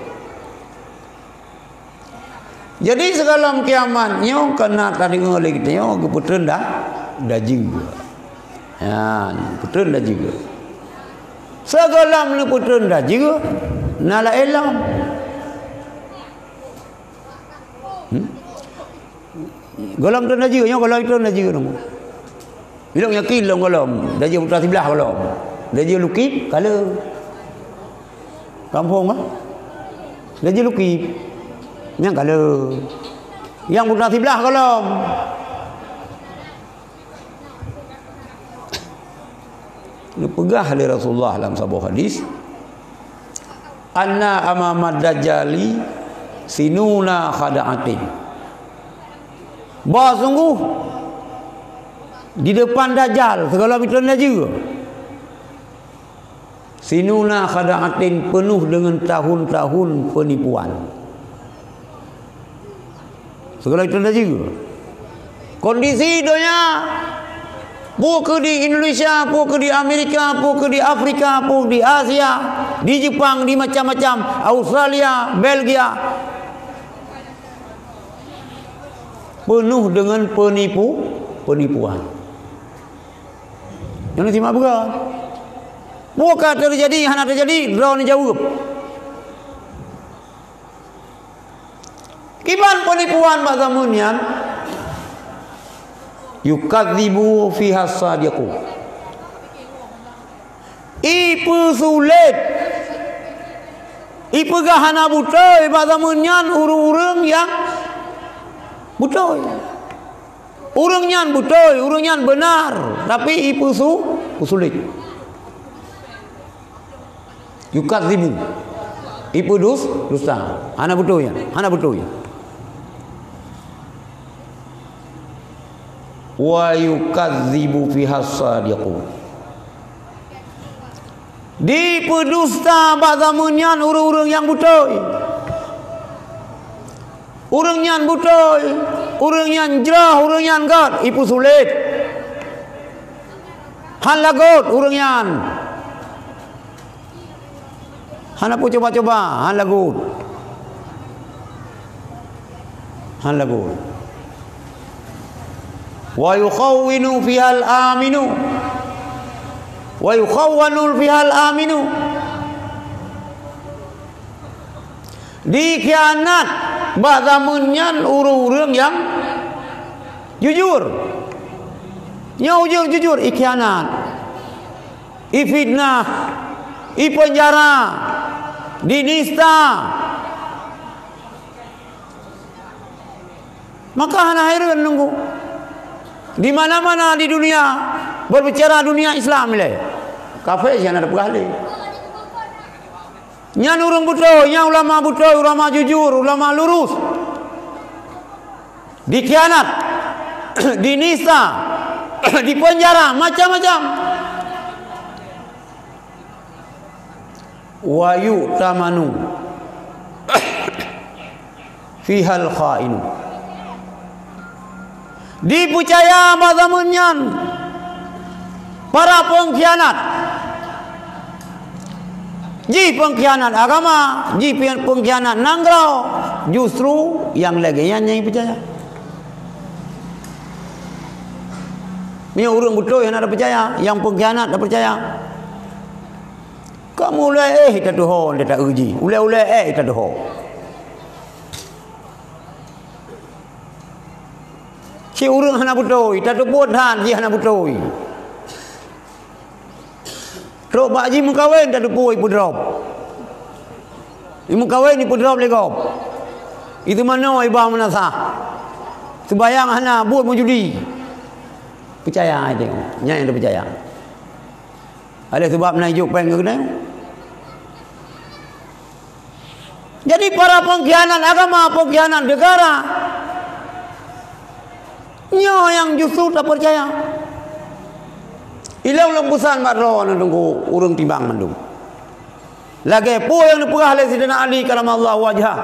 Jadi segala kiamatnya kena tadi oleh kita yo keputusan dah juga. Ya, keputusan dah juga. Segala keputusan dah juga nala elam. Golam tu dah juga, yo golam itu dah juga dong. Bila yakin long kolom, dah je putra sebelah kolom. Dah je lukip kala. Kampung ah. Dah je lukip. Yang kala. Yang putra sebelah kolom. Dipegah oleh Rasulullah dalam sebuah hadis. Anna amamad dajjali sinuna khada'atin. Bah sungguh di depan Dajjal segala macam Dajjal sinuna khada'atin, penuh dengan tahun-tahun penipuan. Segala macam Dajjal. Kondisi dunia, bukan di Indonesia, bukan di Amerika, bukan di Afrika, bukan di Asia, di Jepang, di macam-macam, Australia, Belgia, penuh dengan penipuan. Yang nanti bukan. Bukan terjadi, hanya terjadi, drone jawab. Kiban penipuan bahasa munyan, yukadzibu fiha sadiqu. Ipu sulit. Ipu gahana butoy bahasa munyan urung-urung yang butoy. Urang nyan butoy, urang nyan benar, tapi ipu sulit. Yukadzibu. Ipu dusta. Hana butoy. Wa yukadzibu fiha sadiqu. Di pedusta bahasa munyan urang-urang yang butoy. Urang nyan butoy, urang nyan jerah, urang nyan gat, ipu sulit. Han lagut urang nyan. Han apa coba-coba, han lagut. Wa yukhawwinu fihal aminu. Wa yukhawwanu fihal aminu. Dikhianat bahasa munyan urang-urang yang jujur. Yang jujur ikhianat. Ifitnah, ipenjara, dinista. Maka hana hairan nunggu. Di mana-mana di dunia berbicara dunia Islam le. Kafe jangan ada pegahli. Nyan urang butoy, nyan ulama butoy, ulama jujur, ulama lurus. Dikhianat, dinista, dipenjara, macam-macam. Wa yu'tamanu fihal khainu. Dipercaya bahasa munyan para pengkhianat. Ji pengkhianat agama, ji pengkhianat nangrau, justru yang lagi yang percaya. Yang orang betul yang ada percaya, yang pengkhianat ada percaya. Kamu ulai tak doh, dia tak uji. Ulai tak doh. Si orang hana betul, tak buat han ji hana betul. Drop baji mengkawin tak depu ibu drop. Ibu kawin ibu drop legop. Itu mana ibah menasah. Sebayang hana buat menjudi. Percaya aja. Nya yang percaya. Ada sebab naik peng ke kena. Jadi para pengkhianat agama, pengkhianat negara, nyo yang justru tak percaya. Ilau lembusan makro nunggu urang timbang mandung. Lagi po yang diperah oleh Sayyidina Ali karamallahu wajhah.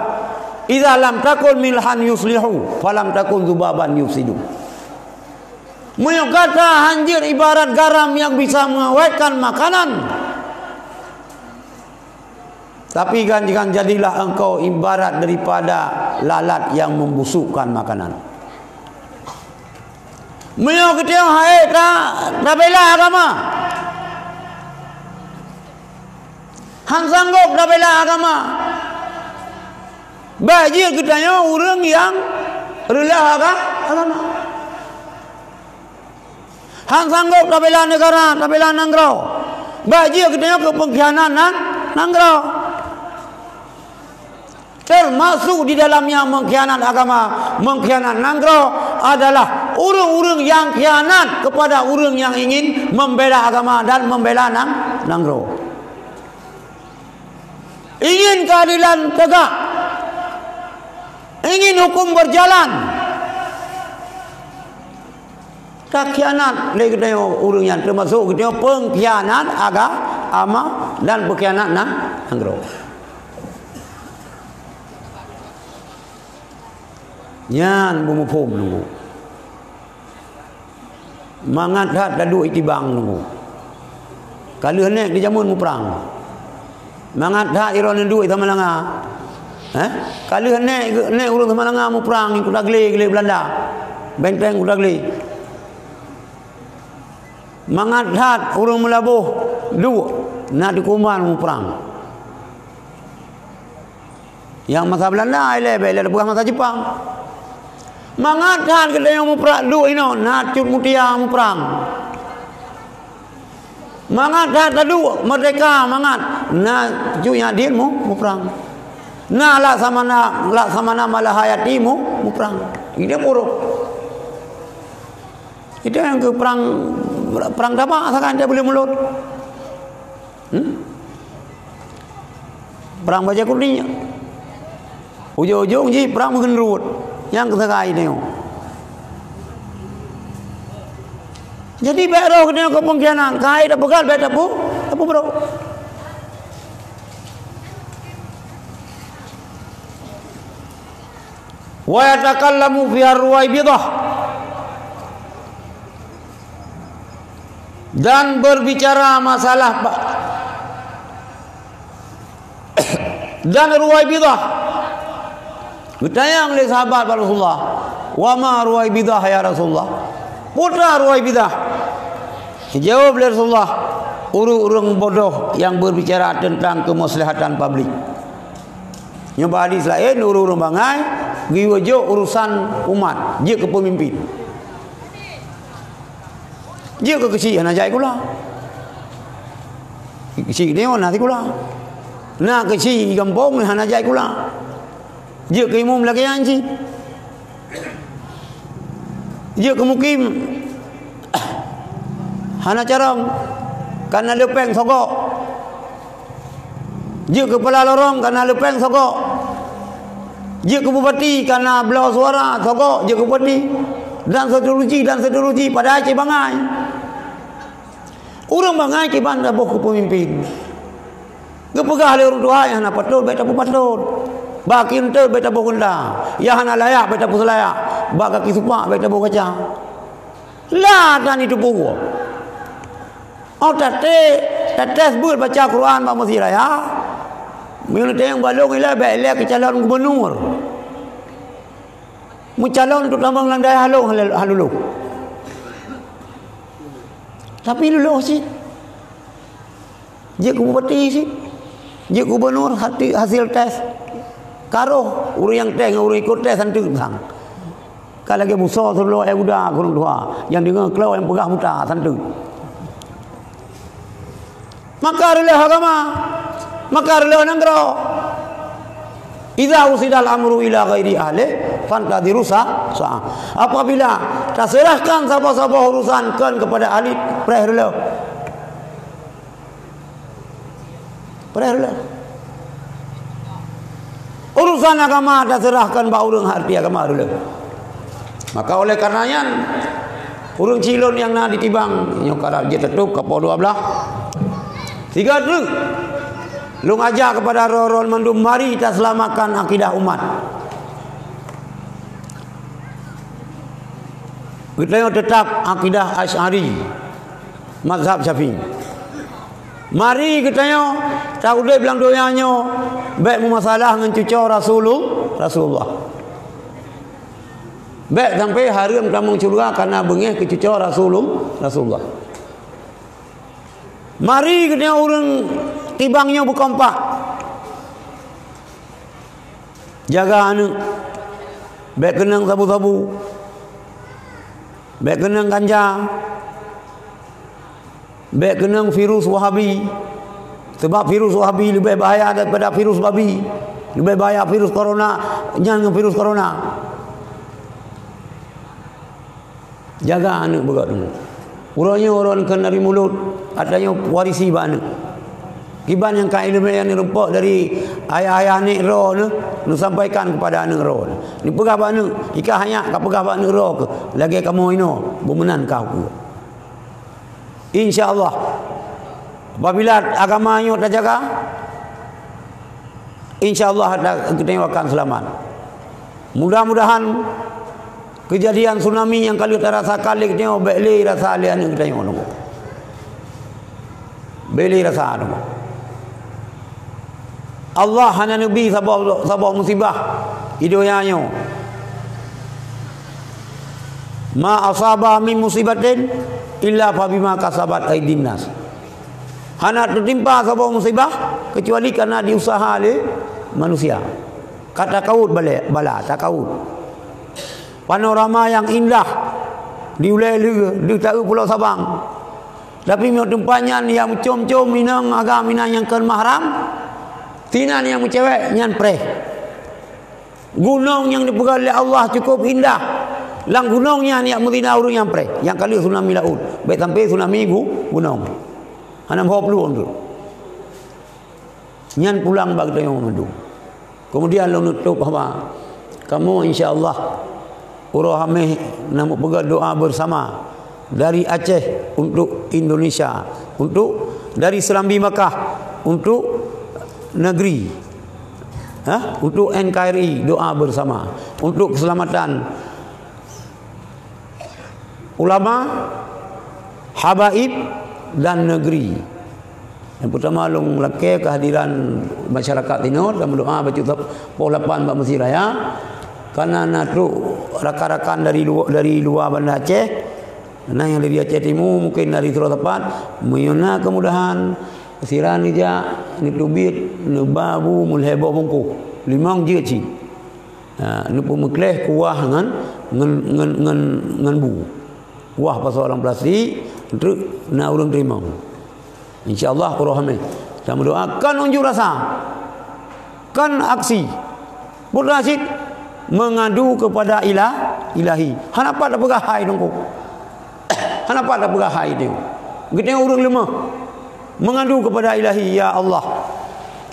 Idza lam takun milhan yuslihu, falam takun zubaban yufsidu. Munyo kata hanjir ibarat garam yang bisa mengawetkan makanan. Tapi kan jadilah engkau ibarat daripada lalat yang membusukkan makanan. Munyo kita hai tak bela agama. Han sanggup tak bela agama. Bajir kita orang yang rela agama. Han sanggup tak bela negara, tak bela nanggro. Bagi kita ke pengkhianatan nanggro. Termasuk di dalamnya mengkhianat agama, mengkhianat nanggro adalah orang-orang yang khianat kepada orang yang ingin membela agama dan membela nanggro. Ingin keadilan tegak, ingin hukum berjalan, tak khianat lagi kita orang yang termasuk kita pengkhianat agama dan pengkhianat nanggro. Nyan bumupum nunggu. Mangat hat dadu itibang nunggu. Kalau nek di jamun mu perang. Mangat hat iron ndu itu malanga. Kalau nek urang malanga mu perang ikut agli Belanda. Benteng ikut agli. Mangat hat urang melabuh du nak dikuman mu perang. Yang masa Belanda ile bukan masa Jepang. Mangatkan kita yang muperang du ino nak cut mutia muperang. Mangatkan tadu merdeka mangat nak cunya din muperang. Na la samana malahayati muperang. Ini buruk. Itu yang ke perang dapat asalkan dia boleh mulut. Perang baca kurninya. Ujung-ujung je perang mengenrut. Yang kesegai ni. Jadi baik kena ke pengkhianat. Kai dah pegal baik apa bro. Wa yatakallamu fi ar-ruwaibidah. Dan berbicara masalah dan ruwaibidah. Bertanya oleh sahabat Rasulullah, "Wa ma ruwaibidah ya Rasulullah?" Putra ruwaibidah. Jawab oleh Rasulullah, orang-orang bodoh yang berbicara tentang kemaslahatan publik. Nyoba hadis lain orang-orang bangai giwajo urusan umat, dia ke pemimpin. Dia ke kecil anak jai kula. Kecil ni orang nanti kula. Nak kecil kampung anak jai kula. Dia ke imam lagi anji. Dia ke mukim hana carong karena lepeng sogok. Dia ke kepala lorong karena lepeng sogok. Dia ke bupati karena belau suara sogok. Dia ke bupati dan seterusnya pada Aceh bangai. Orang bangai ke bandar boh ke pemimpin. Kepegah le urut doa yang nak patut baik tak patut. Bakin tu beta bogunda, ya hana layak beta puselayak, bak kaki supak beta bogaca. Lah dan itu buku. Oh tes bul baca Quran ba mesti raya. Minggu teng balong ila baik le ke calon gubernur. Mu calon untuk tambang landai halulu. Tapi lulu sih. Dia bupati sih. Dia gubernur hasil tes. Karo orang yang teng orang ikut tes santu sang. Kalau lagi musuh solo udah kurang dua yang dengar kelau yang pegah muta santu. Maka rela agama, maka rela nanggro. Idza usidal amru ila ghairi ahli fantadiru sa. Apabila terserahkan siapa-siapa urusan kan kepada ahli prehla. Urusan agama terserahkan ba urang harti agama dulu. Maka oleh karenanya urang cilon yang nak ditibang nyokara je tetup ke 12. Tiga tu. Lu ngajak kepada roh-roh mandum mari kita selamatkan akidah umat. Kita tetap akidah Asy'ari. Mazhab Syafi'i. Mari katanya tak boleh bilang doanya baik masalah dengan cucu Rasulullah. Baik sampai haram kamu curga karena bengih ke cucu Rasulullah. Mari katanya orang tibangnya berkompak. Jaga anu. Baik kenang sabu-sabu. Baik kenang ganja. Baik kena virus Wahabi. Sebab virus Wahabi lebih bahaya daripada virus babi. Lebih bahaya virus corona, jangan virus corona. Jaga anak berat tu. Urangnya orang kena dari mulut, adanya warisi ba anak. Kiban yang kain yang dirempak dari ayah-ayah ni roh ni sampaikan kepada anak roh. Ni pegah ba anak, ika hanya ka pegah ba anak roh ke. Lagi kamu ino bermenan kau ke. Insya-Allah apabila agamanya tak jaga, insya-Allah kita akan selamat. Mudah-mudahan kejadian tsunami yang kali terasa kali kita beli rasa alian kita yang nunggu. Beli rasa nunggu. Allah hanya nabi sabah musibah hidayahnya. Ma asaba min musibatin illa fa bima kasabat aydin nas. Hana tertimpa sebuah musibah kecuali karena diusaha oleh manusia. Kata kaut bala tak kaut. Panorama yang indah di wilayah di Pulau Sabang. Tapi tempatnya yang com-com minang agak minang yang kan mahram. Tinan yang cewek nyan preh. Gunung yang dipegang oleh Allah cukup indah. Lang gunungnya ni mudina urung yang pre. Yang kali tsunami laut. Baik sampai tsunami gunung. Hanam hop lu tu. Nyan pulang bag tayong mandu. Kemudian lo nutup apa? Kamu insya-Allah urang hameh nak pegang doa bersama dari Aceh untuk Indonesia, untuk dari Serambi Makkah untuk negeri. Untuk NKRI doa bersama untuk keselamatan ulama, habaib dan negeri. Yang pertama long lake kehadiran masyarakat Timur dan berdoa baca 8 bab Mesir Raya karena natuk rakan-rakan dari luar Banda Aceh. Nah yang dari Aceh Timur mungkin dari Surau Tepat menyona kemudahan siran ija ni tubit ni babu mulhebo bongko limang je ci. Ni pemekleh kuah ngan bu. Wah pasal orang plastik untuk nak orang terima. InsyaAllah Qur'an kita mendoakan unjuk rasa kan aksi berasid mengadu kepada ilahi. Hanapa tak pegahai dongku. Hanapa tak pegahai dia. Kita orang lemah mengadu kepada ilahi, ya Allah.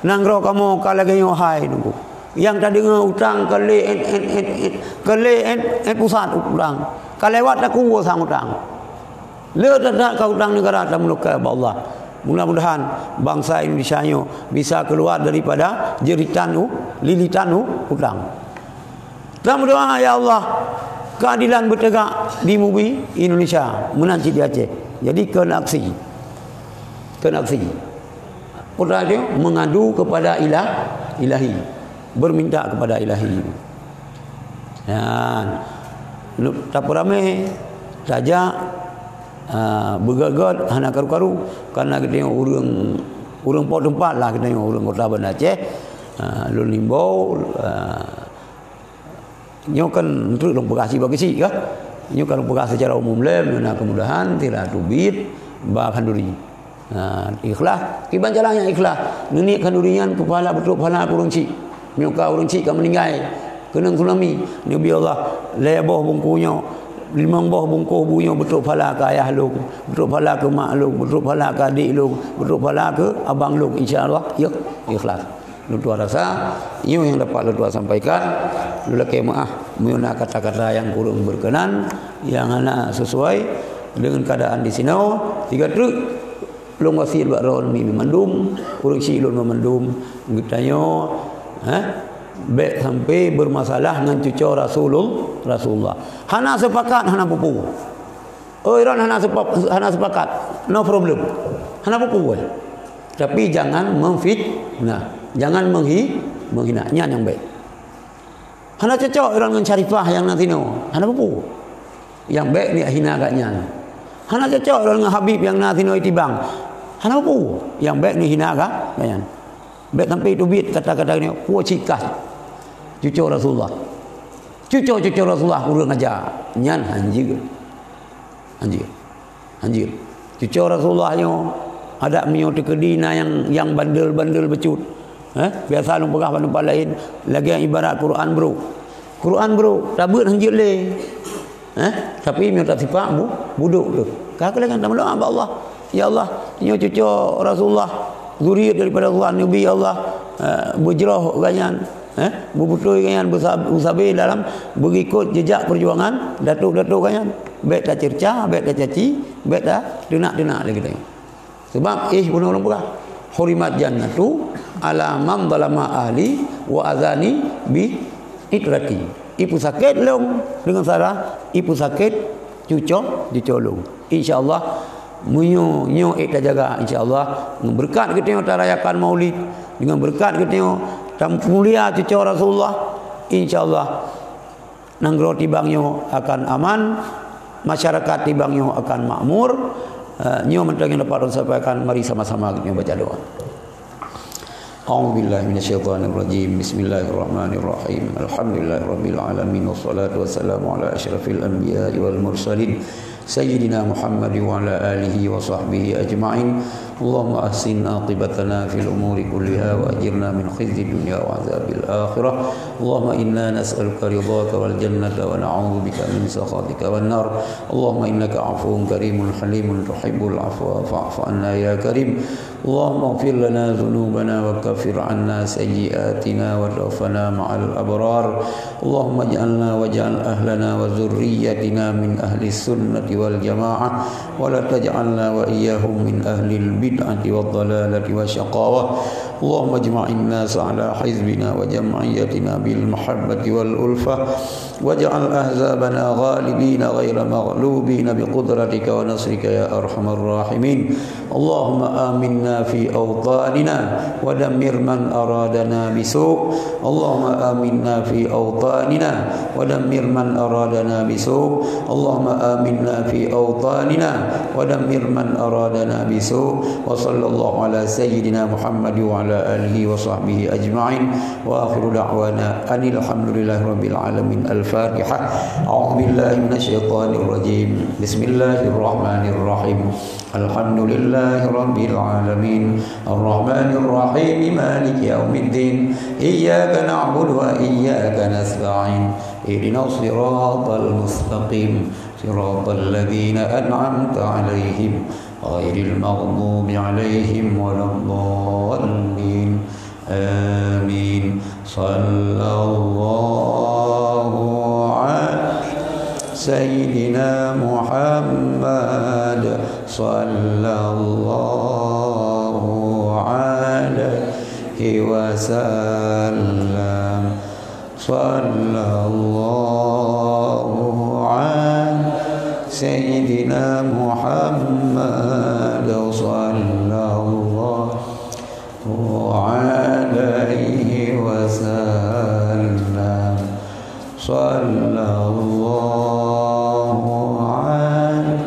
Nangro kamu kalagi hai dongku. Yang tadi ngutang kali pusat utang. Kalewat aku sang utang. Le tak kau utang negara tak melukai Allah. Mudah-mudahan bangsa Indonesia bisa keluar daripada jeritan lilitan utang. Kita berdoa ya Allah, keadilan bertegak di bumi Indonesia, menanti di Aceh. Jadi kena aksi. Putra dia mengadu kepada ilahi, berminta kepada ilahi. Tak ramai saja bergagal hana karu-karu karena kita tengok urang pot tempat lah kita tengok urang kota Banda Aceh lu limbau nyo kan untuk long bagasi kah nyo kan bagasi secara umum lem kemudahan tidak tubit ba kanduri ikhlas kiban jalan yang ikhlas nini kandurian kepala betul kepala urang cik mioka urang cik kan meninggal kena tsunami ni bi Allah leboh bungkunya 5 boh bungkuh bunyo betul pala ke ayah lu, betul pala ke mak lu, betul pala ke adik lu, betul pala ke abang lu, insya-Allah ya ikhlas. Lu tua rasa itu yang dapat lu tua sampaikan. Lu laki maaf menggunakan kata-kata yang kurang berkenan, yang anak sesuai dengan keadaan di sini. 3 truk lu ngasih buat ron mi memandum, urang si lu memandum gitanyo baik sampai bermasalah dengan cucu Rasulullah. Hana sepakat, hana pupu. Iran hana sepakat, no problem. Hana pupu. Tapi jangan memfitnah, jangan menghina. Nyan yang baik. Hana cocok Iran dengan syarifah yang nanti no. Hana pupu. Yang baik ni hina agak nyan. Hana cocok Iran dengan Habib yang nanti no itibang. Hana pupu. Yang baik ni hina agak nyan. Baik sampai itu bit kata-kata ni kuat cikas. Cucu Rasulullah urang aja nyan anjir Cucu Rasulullah nyo ada mio tekedina yang bandel-bandel becut. Biasa lu pegah tempat lain lagi yang ibarat Quran bro. Quran bro, tabut hanjil le. Tapi mio tak sifat buduk tu. Kakak kan tak melok Allah. Ya Allah, nyo cucu Rasulullah, zuriat daripada Tuhan Nabi Allah, berjerah ganyan, berbetul ganyan, bersabar dalam berikut jejak perjuangan datuk-datuk ganyan. Baik tak cerca, baik tak caci, baik tak denak-denak lagi tengok. Sebab benar orang pula hurimat jannatu ala man zalama ahli wa azani bi itrati. Ipu sakit long dengan sarah ipu sakit cucok dicolong. Insya-Allah munyo kita jaga insya-Allah dengan berkat kita kita rayakan Maulid, dengan berkat kita mulia cucok Rasulullah, insya-Allah nanggro tibangnya akan aman, masyarakat tibangnya akan makmur. Nyo mentang yang dapat sampaikan, mari sama-sama kita baca doa. A'udzubillahi minasyaitonir rajim. Bismillahirrahmanirrahim. Alhamdulillahirabbil alamin wassalatu wassalamu ala asyrafil anbiya'i wal mursalin sayyidina Muhammad wa ala alihi wa sahbihi ajma'in. Allahumma ahsin aqibatana fil umuri kulliha wa ajirna min khizyi dunya wa azabil akhirah. Allahumma inna nas'aluka ridhaka wal jannata wa na'udzu bika min sakhatika wan nar. Allahumma innaka 'afuwun karimun halimun tuhibbul 'afwa fa'fu 'anna ya karim. Allahumma ighfir lana dhunubana wa kaffir 'anna sayyi'atina wa tawaffana ma'al abrar. Allahumma ij'alna waj'al ahlana wa dhurriyyatina min ahli sunnati wal jamaah wa la taj'alna wa iyyahum min ahli bid'ati wad dalalati wasyaqawah. Allahumma ijma'in nas ala hizbina wa jam'iyyatina bil mahabbati wal ulfah waj'al ahzabana ghalibina ghaira maghlubina bi qudratika wa nasrika ya arhamar rahimin. Allahumma aminna fi awtanina wa dammir man aradana bisu'. Allahumma aminna fi awtanina wa dammir man aradana bisu'. Allahumma aminna fi awtanina wa dammir man aradana bisu'. Wa sallallahu ala sayyidina Muhammad wa ala alihi wa sahbihi ajma'in. Wa akhiru da'wana anil hamdulillahi rabbil alamin. Al-Fatihah. A'udzu billahi minasyaitonir rajim. Bismillahirrahmanirrahim. Alhamdulillahi rabbil alamin. Ar-Rahmanir Rahim. Maliki yaumiddin. Iyyaka na'budu wa iyyaka nasta'in. Ihdinas siratal mustaqim. Siratal ladzina an'amta 'alaihim ghairil maghdubi 'alaihim waladdallin. Amin. Sallallahu ala Sayyidina Muhammad sallallahu alaihi wasallam. Sallallahu ala Sayyidina Muhammad sallallahu alaihi wasallam. Sallallahu ala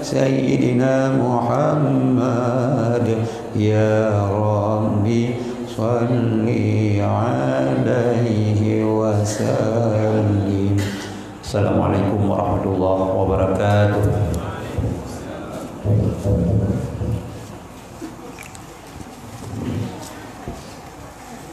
Sayyidina Muhammad. Ya Rabbi salli alaihi wasallim. Assalamualaikum warahmatullahi wabarakatuh.